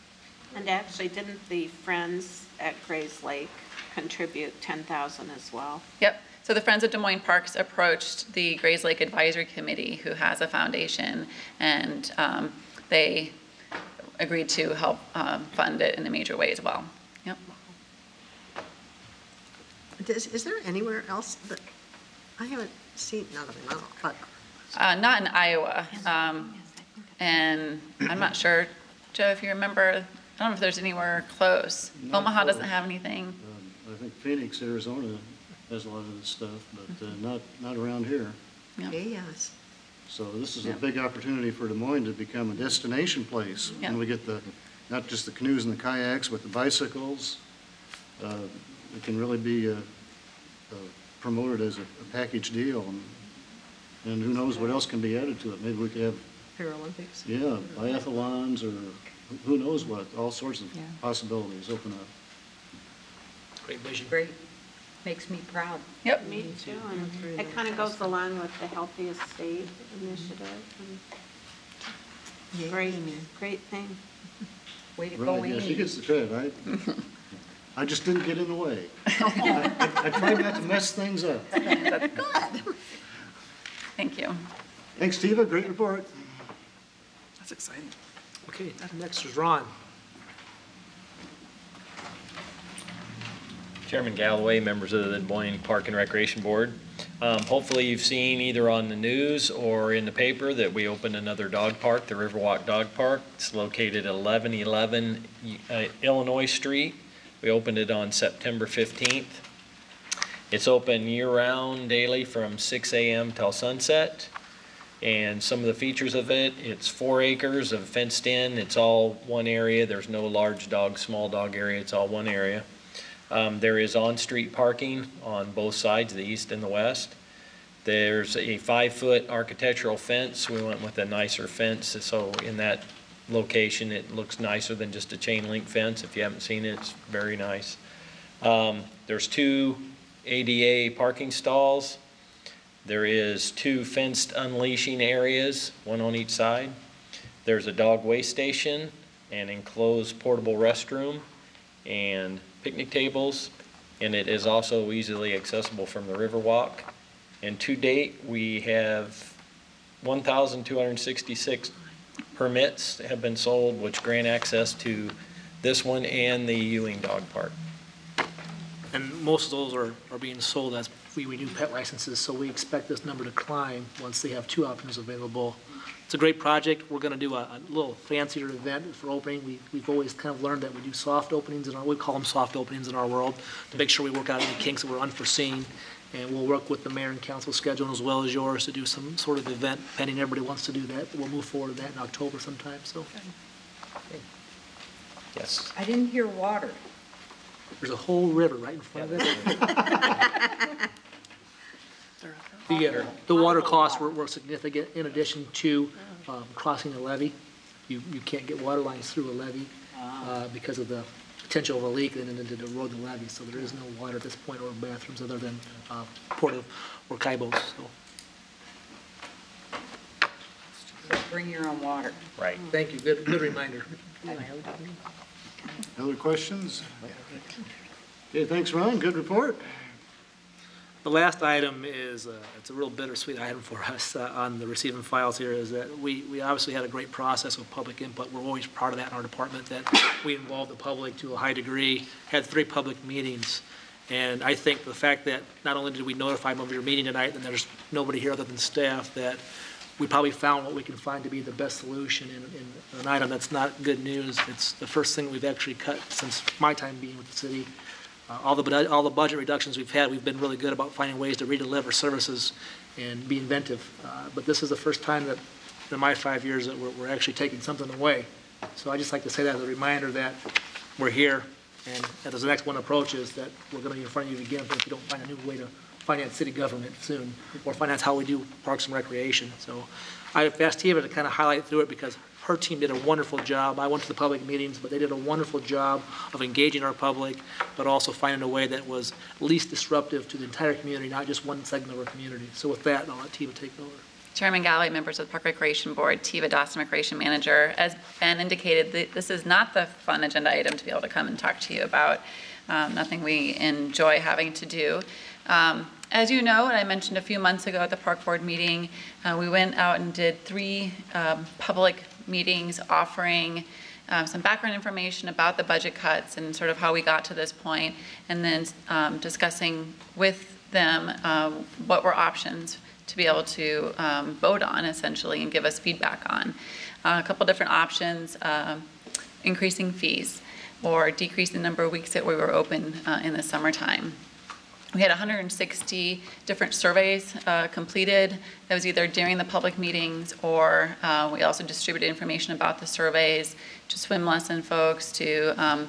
Speaker 16: And actually, didn't the Friends at Grays Lake contribute $10,000 as well?
Speaker 20: Yep. So the Friends of Des Moines Parks approached the Grays Lake Advisory Committee, who has a foundation, and they agreed to help fund it in a major way as well. Yep.
Speaker 7: Is there anywhere else that, I haven't seen, but.
Speaker 20: Not in Iowa. And I'm not sure, Joe, if you remember, I don't know if there's anywhere close.
Speaker 1: Not
Speaker 20: Omaha
Speaker 1: close.
Speaker 20: doesn't have anything.
Speaker 1: I think Phoenix, Arizona has a lot of this stuff, but not around here.
Speaker 7: Yes.
Speaker 1: So this is a big opportunity for Des Moines to become a destination place.
Speaker 20: Yeah.
Speaker 1: When we get not just the canoes and the kayaks, but the bicycles. It can really be promoted as a package deal. And who knows what else can be added to it. Maybe we could have,
Speaker 7: Paralympics.
Speaker 1: yeah, biathlons or who knows what, all sorts of possibilities open up.
Speaker 6: Great vision.
Speaker 3: Great. Makes me proud.
Speaker 20: Yep.
Speaker 16: Me too, and it kind of goes along with the Healthiest State initiative. And great thing.
Speaker 3: Way to go,
Speaker 1: Right, yeah, she
Speaker 3: Amy.
Speaker 1: gets the credit. I just didn't get in the way. I tried not to mess things up.
Speaker 20: Good. Thank you.
Speaker 1: Thanks, Tiva, great report.
Speaker 6: That's exciting. Okay, next is Ron.
Speaker 9: Chairman Galloway, members of the Des Moines Park and Recreation Board. Hopefully you've seen either on the news or in the paper that we opened another dog park, the Riverwalk Dog Park. It's located at 1111 Illinois Street. We opened it on September 15th. It's open year-round daily from 6 a.m. till sunset. And some of the features of it, it's 4 acres of fenced in. It's all one area. There's no large dog, small dog area. It's all one area. There is on-street parking on both sides, the east and the west. There's a 5-foot architectural fence. We went with a nicer fence, so in that location it looks nicer than just a chain link fence. If you haven't seen it, it's very nice. There's 2 ADA parking stalls. There is 2 fenced unleashing areas, one on each side. There's a dog waste station, an enclosed portable restroom, and picnic tables, and it is also easily accessible from the Riverwalk. And to date, we have 1,266 permits that have been sold, which grant access to this one and the Ewing Dog Park.
Speaker 6: And most of those are being sold as we renew pet licenses, so we expect this number to climb once they have 2 options available. It's a great project. We're going to do a little fancier event for opening. We've always kind of learned that we do soft openings, we call them soft openings in our world, to make sure we work out any kinks that were unforeseen. And we'll work with the mayor and council schedule as well as yours to do some sort of event, pending everybody wants to do that. We'll move forward to that in October sometime, so.
Speaker 9: Yes.
Speaker 3: I didn't hear water.
Speaker 6: There's a whole river right in front of it. The water costs were significant in addition to crossing the levee. You can't get water lines through a levee because of the potential of a leak and then to erode the levee. So there is no water at this point or bathrooms other than porta or kaibos.
Speaker 3: So bring your own water.
Speaker 9: Right.
Speaker 6: Thank you. Good reminder.
Speaker 1: Other questions? Okay, thanks, Ron. Good report.
Speaker 6: The last item is, it's a real bittersweet item for us on the receiving files here, is that we obviously had a great process with public input. We're always proud of that in our department, that we involved the public to a high degree, had 3 public meetings. And I think the fact that not only did we notify them of your meeting tonight, and there's nobody here other than staff, that we probably found what we can find to be the best solution in an item that's not good news. It's the first thing we've actually cut since my time being with the city. All the budget reductions we've had, we've been really good about finding ways to redeliver services and be inventive. But this is the first time that in my 5 years that we're actually taking something away. So I just like to say that as a reminder that we're here, and as the next one approaches, that we're going to be in front of you again if we don't find a new way to finance city government soon, or finance how we do parks and recreation. So I've asked Tiva to kind of highlight through it because her team did a wonderful job. I went to the public meetings, but they did a wonderful job of engaging our public, but also finding a way that was least disruptive to the entire community, not just one segment of our community. So with that, I'll let Tiva take over.
Speaker 20: Chairman Galloway, members of the Park Recreation Board, Tiva Dawson, Recreation Manager. As Ben indicated, this is not the fun agenda item to be able to come and talk to you about. Nothing we enjoy having to do. As you know, and I mentioned a few months ago at the Park Board meeting, we went out and did 3 public meetings offering some background information about the budget cuts and sort of how we got to this point, and then discussing with them what were options to be able to vote on, essentially, and give us feedback on. A couple different options, increasing fees or decreasing the number of weeks that we were open in the summertime. We had 160 different surveys completed. That was either during the public meetings, or we also distributed information about the surveys to swim lesson folks, to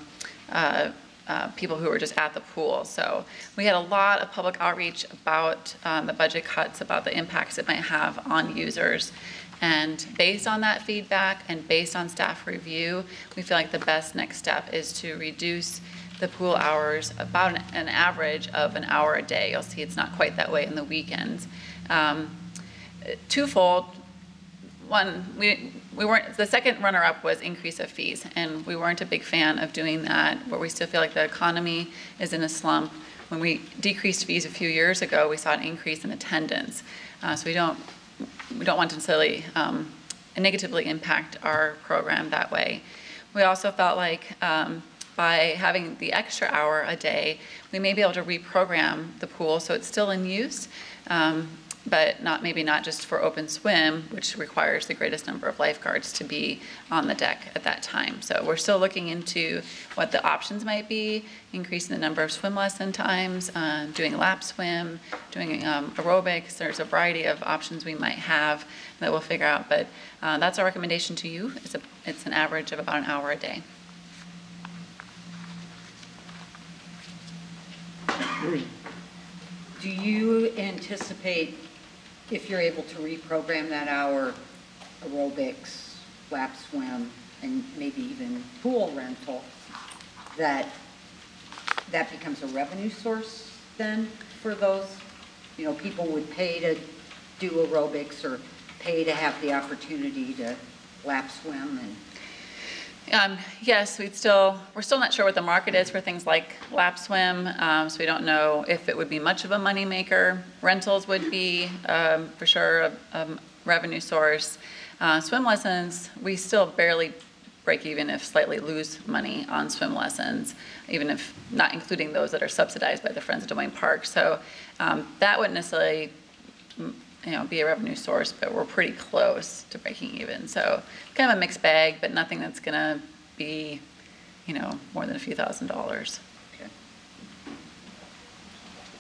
Speaker 20: people who were just at the pool. So we had a lot of public outreach about the budget cuts, about the impacts it might have on users. And based on that feedback and based on staff review, we feel like the best next step is to reduce the pool hours about an average of an hour a day. You'll see it's not quite that way in the weekends. Twofold. One, we weren't, the second runner-up was increase of fees, and we weren't a big fan of doing that, where we still feel like the economy is in a slump. When we decreased fees a few years ago, we saw an increase in attendance. So we don't want to necessarily negatively impact our program that way. We also felt like by having the extra hour a day, we may be able to reprogram the pool so it's still in use, but maybe not just for open swim, which requires the greatest number of lifeguards to be on the deck at that time. So we're still looking into what the options might be, increasing the number of swim lesson times, doing lap swim, doing aerobics. There's a variety of options we might have that we'll figure out, but that's our recommendation to you. It's an average of about an hour a day.
Speaker 3: Do you anticipate, if you're able to reprogram that hour, aerobics, lap swim, and maybe even pool rental, that becomes a revenue source then for those? You know, people would pay to do aerobics or pay to have the opportunity to lap swim and... Yes, we're still not sure what the market is for things like lap swim, so we don't know if it would be much of a moneymaker. Rentals would be, for sure, a revenue source. Swim lessons, we still barely break even, if slightly lose money on swim lessons, even if not including those that are subsidized by the Friends of Des Moines Park. So that wouldn't necessarily be a revenue source, but we're pretty close to breaking even. So kind of a mixed bag, but nothing that's going to be, more than a few $1,000s. Okay.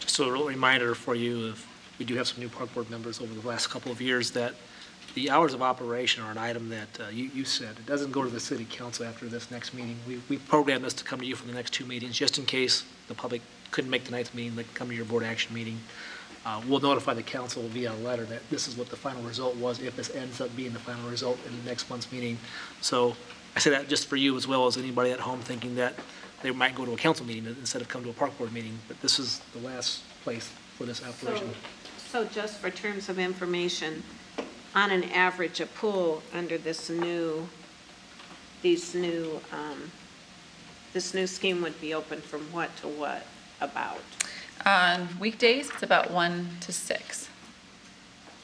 Speaker 6: Just a little reminder for you, we do have some new park board members over the last couple of years, that the hours of operation are an item that you said. It doesn't go to the city council after this next meeting. We programmed this to come to you for the next 2 meetings, just in case the public couldn't make tonight's meeting, they could come to your board action meeting. We'll notify the council via a letter that this is what the final result was, if this ends up being the final result in the next month's meeting. So I say that just for you, as well as anybody at home thinking that they might go to a council meeting instead of come to a park board meeting. But this is the last place for this operation.
Speaker 16: So just for terms of information, on an average, a pool under this new scheme would be open from what to what about?
Speaker 20: On weekdays, it's about 1 to 6.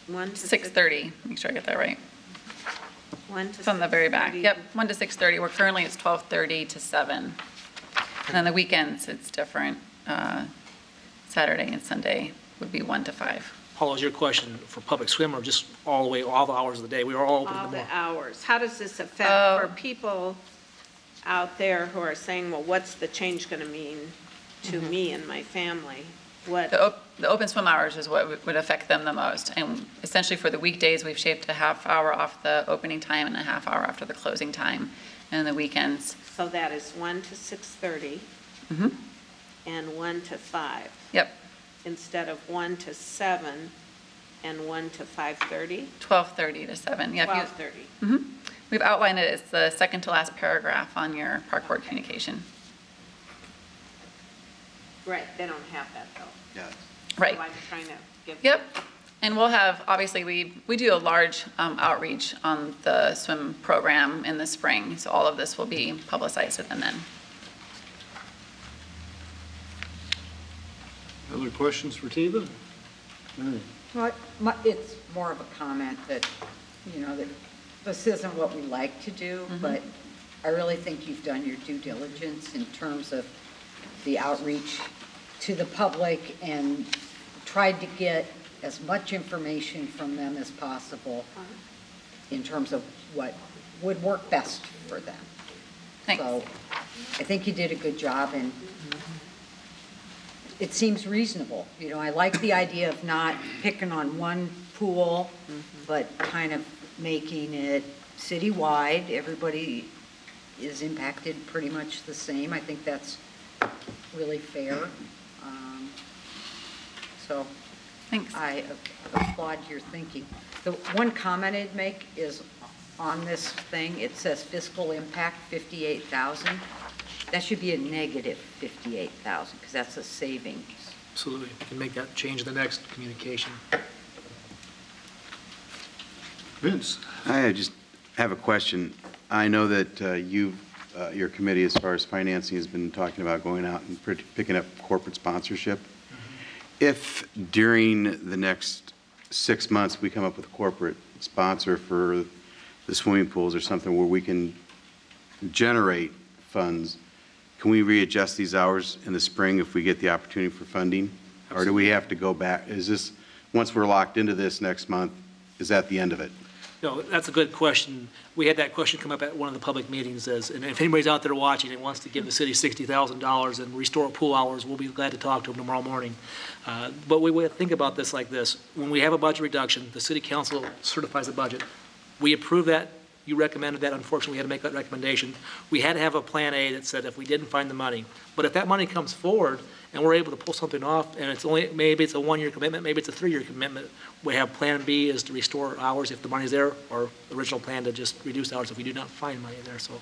Speaker 16: 1 to
Speaker 20: 6:30. Make sure I get that right.
Speaker 16: 1 to 6:30.
Speaker 20: It's on the very back. Yep, 1 to 6:30. We're currently it's 12:30 to 7. And on the weekends, it's different. Saturday and Sunday would be 1 to 5.
Speaker 6: Paul, is your question for public swim or just all the way, all the hours of the day? We are all open
Speaker 16: All
Speaker 6: in the
Speaker 16: the
Speaker 6: morning.
Speaker 16: hours. How does this affect for people out there who are saying, well, what's the change going to mean to me and my family? What?
Speaker 20: The open swim hours is what would affect them the most. And essentially for the weekdays, we've shaved a half hour off the opening time and a half hour after the closing time. and the weekends.
Speaker 16: So that is 1 to 6:30
Speaker 20: Mhm.
Speaker 16: and 1 to 5,
Speaker 20: Yep,
Speaker 16: instead of 1 to 7 and 1 to 5:30?
Speaker 20: 12:30 to 7. Yeah, if you-
Speaker 16: 12:30.
Speaker 20: Mhm. We've outlined it as the second to last paragraph on your park board communication.
Speaker 16: Right, they don't have that though.
Speaker 4: Yeah.
Speaker 20: Right.
Speaker 16: So I'm trying to give.
Speaker 20: Yep. And we'll have, obviously, we do a large outreach on the swim program in the spring, so all of this will be publicized within then.
Speaker 1: Other questions for Tiva? Mary?
Speaker 3: It's more of a comment that, that this isn't what we like to do, but I really think you've done your due diligence in terms of the outreach to the public and tried to get as much information from them as possible in terms of what would work best for them.
Speaker 20: Thanks.
Speaker 3: So I think you did a good job, and it seems reasonable. I like the idea of not picking on one pool, but kind of making it citywide. Everybody is impacted pretty much the same. I think that's really fair. So
Speaker 20: thanks.
Speaker 3: I applaud your thinking. The one comment I'd make is on this thing, it says fiscal impact 58,000. That should be a negative 58,000 because that's a savings.
Speaker 6: Absolutely. We can make that change in the next communication.
Speaker 1: Vince?
Speaker 4: I just have a question. I know that your committee, as far as financing, has been talking about going out and picking up corporate sponsorship. If during the next 6 months we come up with a corporate sponsor for the swimming pools or something where we can generate funds, can we readjust these hours in the spring if we get the opportunity for funding? Or do we have to go back? Is this, once we're locked into this next month, is that the end of it?
Speaker 6: No, that's a good question. We had that question come up at one of the public meetings, and if anybody's out there watching and wants to give the city $60,000 and restore pool hours, we'll be glad to talk to them tomorrow morning. But we think about this like this. When we have a budget reduction, the city council certifies a budget. We approve that. You recommended that. Unfortunately, we had to make that recommendation. We had to have a plan A that said if we didn't find the money. But if that money comes forward and we're able to pull something off, and maybe it's a 1-year commitment, maybe it's a 3-year commitment, we have plan B is to restore hours if the money's there, or original plan to just reduce hours if we do not find money there. So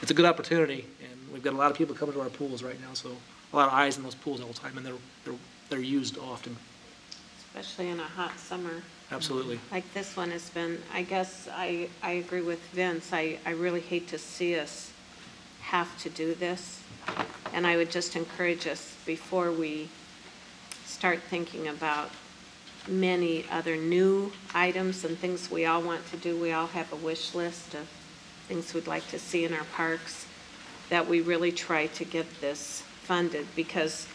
Speaker 6: it's a good opportunity, and we've got a lot of people coming to our pools right now, so a lot of eyes in those pools all the time, and they're used often.
Speaker 16: Especially in a hot summer.
Speaker 6: Absolutely.
Speaker 16: Like this one has been, I guess I agree with Vince. I really hate to see us have to do this. And I would just encourage us, before we start thinking about many other new items and things we all want to do, we all have a wish list of things we'd like to see in our parks, that we really try to get this funded, because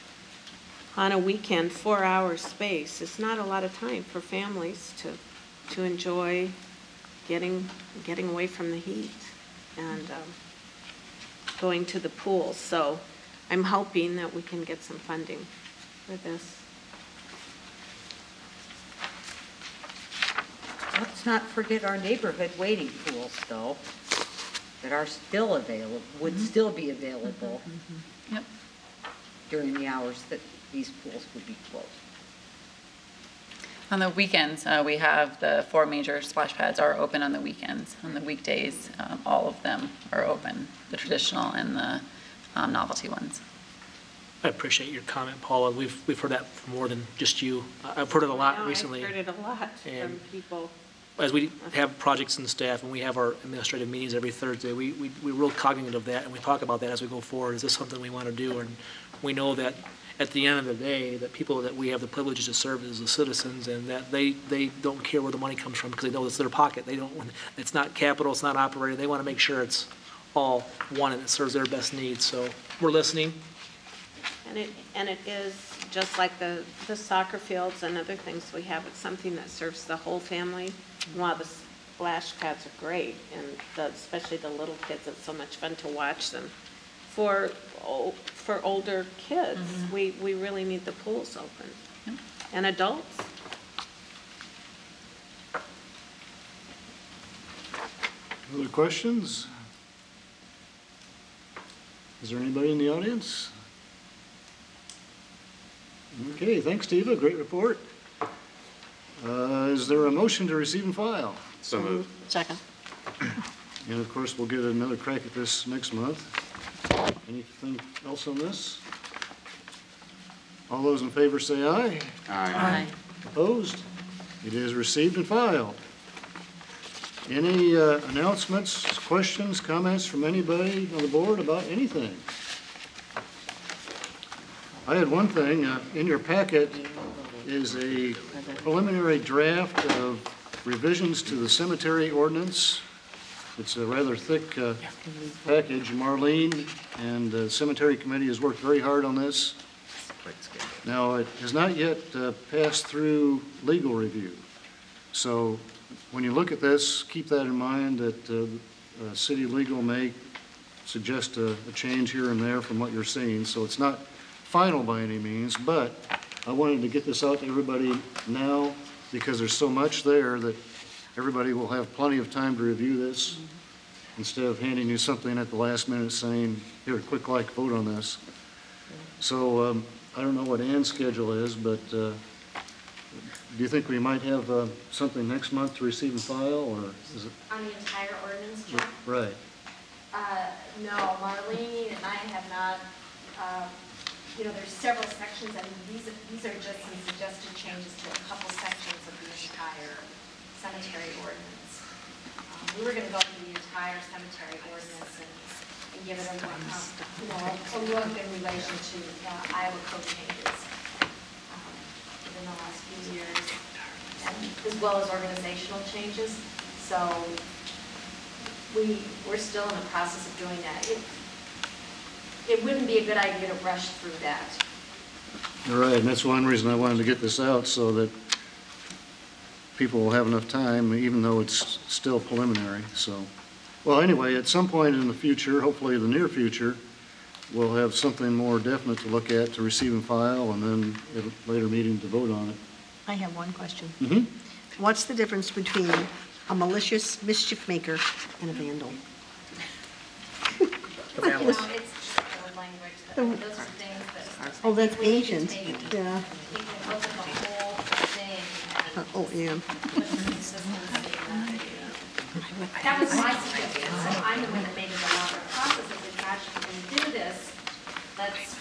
Speaker 16: on a weekend, 4-hour space is not a lot of time for families to enjoy getting away from the heat and going to the pool. So I'm hoping that we can get some funding for this.
Speaker 3: Let's not forget our neighborhood wading pools, though, that are still available, would still be available
Speaker 20: Yep.
Speaker 3: during the hours that these pools would be closed.
Speaker 20: On the weekends, we have the 4 major splash pads are open on the weekends. On the weekdays, all of them are open, the traditional and the novelty ones.
Speaker 6: I appreciate your comment, Paula. We've heard that from more than just you. I've heard it a lot
Speaker 16: No,
Speaker 6: recently.
Speaker 16: I've heard it a lot from
Speaker 6: And
Speaker 16: people.
Speaker 6: As we have projects and staff, and we have our administrative meetings every Thursday, we're real cognizant of that, and we talk about that as we go forward. Is this something we want to do? And we know that at the end of the day, that people that we have the privileges to serve as the citizens, and that they don't care where the money comes from because they know it's their pocket. It's not capital, it's not operating. They want to make sure it's all one and it serves their best needs. So we're listening.
Speaker 16: And it is just like the soccer fields and other things we have. It's something that serves the whole family. And while the splash pads are great, and especially the little kids, it's so much fun to watch them. For older kids, we really need the pools open. And adults.
Speaker 1: Other questions? Is there anybody in the audience? Okay, thanks, Tiva. Great report. Is there a motion to receive and file?
Speaker 4: So moved.
Speaker 7: Second.
Speaker 1: And of course, we'll get another crack at this next month. Anything else on this? All those in favor say aye.
Speaker 14: Aye.
Speaker 1: Opposed? It is received and filed. Any announcements, questions, comments from anybody on the board about anything? I had one thing. In your packet is a preliminary draft of revisions to the cemetery ordinance. It's a rather thick package. Marlene and the cemetery committee has worked very hard on this. Now, it has not yet passed through legal review. So when you look at this, keep that in mind that city legal may suggest a change here and there from what you're seeing. So it's not final by any means, but I wanted to get this out to everybody now because there's so much there that everybody will have plenty of time to review this instead of handing you something at the last minute saying, here, quick like vote on this. So I don't know what Ann's schedule is, but do you think we might have something next month to receive and file, or is it?
Speaker 21: On the entire ordinance, Jeff?
Speaker 1: Right.
Speaker 21: No, Marlene and I have not, there's several sections, and these are just some suggested changes to a couple sections of the entire cemetery ordinance. We were going to go through the entire cemetery ordinance and give it a look in relation to Iowa code changes within the last few years, and as well as organizational changes. So we're still in the process of doing that. It wouldn't be a good idea to rush through that.
Speaker 1: All right, and that's one reason I wanted to get this out so that people will have enough time, even though it's still preliminary. So, well, anyway, at some point in the future, hopefully the near future, we'll have something more definite to look at, to receive and file, and then at a later meeting to vote on it.
Speaker 7: I have one question.
Speaker 1: Mm-hmm.
Speaker 7: What's the difference between a malicious mischief maker and a vandal?
Speaker 21: It's just the language. Those are things that.
Speaker 7: Oh, that's
Speaker 21: we need to
Speaker 7: ancient.
Speaker 21: take
Speaker 7: Yeah.
Speaker 21: a look at the whole thing and
Speaker 7: Oh, yeah.
Speaker 21: put some consistency in that. That was my suggestion, so I'm the one that made it a longer process. If we actually do this, let's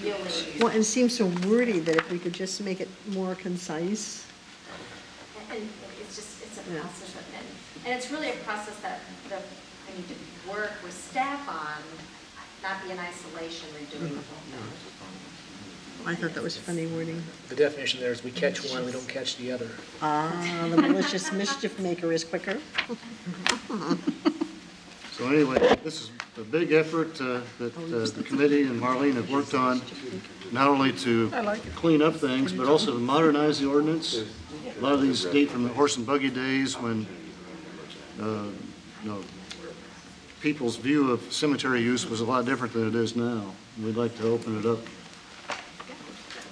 Speaker 21: really.
Speaker 7: Well, and it seems so wordy that if we could just make it more concise.
Speaker 21: And it's a
Speaker 7: Yeah.
Speaker 21: process, and it's really a process that I need to work with staff on, not be in isolation redoing the whole thing.
Speaker 7: I thought that was funny wording.
Speaker 6: The definition there is we catch one, we don't catch the other.
Speaker 7: Ah, the malicious mischief maker is quicker.
Speaker 1: So anyway, this is a big effort that the committee and Marlene have worked on, not only to clean up things, but also to modernize the ordinance. A lot of these date from the horse and buggy days when people's view of cemetery use was a lot different than it is now. We'd like to open it up,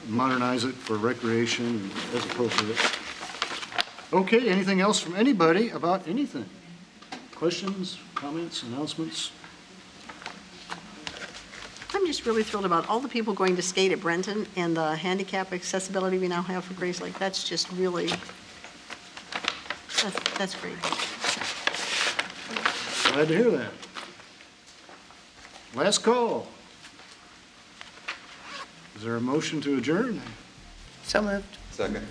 Speaker 1: modernize it for recreation as appropriate. Okay, anything else from anybody about anything? Questions, comments, announcements?
Speaker 7: I'm just really thrilled about all the people going to skate at Brenton and the handicap accessibility we now have for Grace Lake. That's just really, that's great.
Speaker 1: Glad to hear that. Last call. Is there a motion to adjourn?
Speaker 7: So moved.
Speaker 4: Second.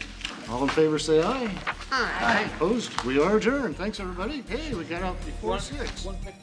Speaker 1: All in favor, say aye.
Speaker 7: Aye.
Speaker 1: Opposed? We are adjourned. Thanks, everybody. Hey, we got out before 6.
Speaker 6: One quick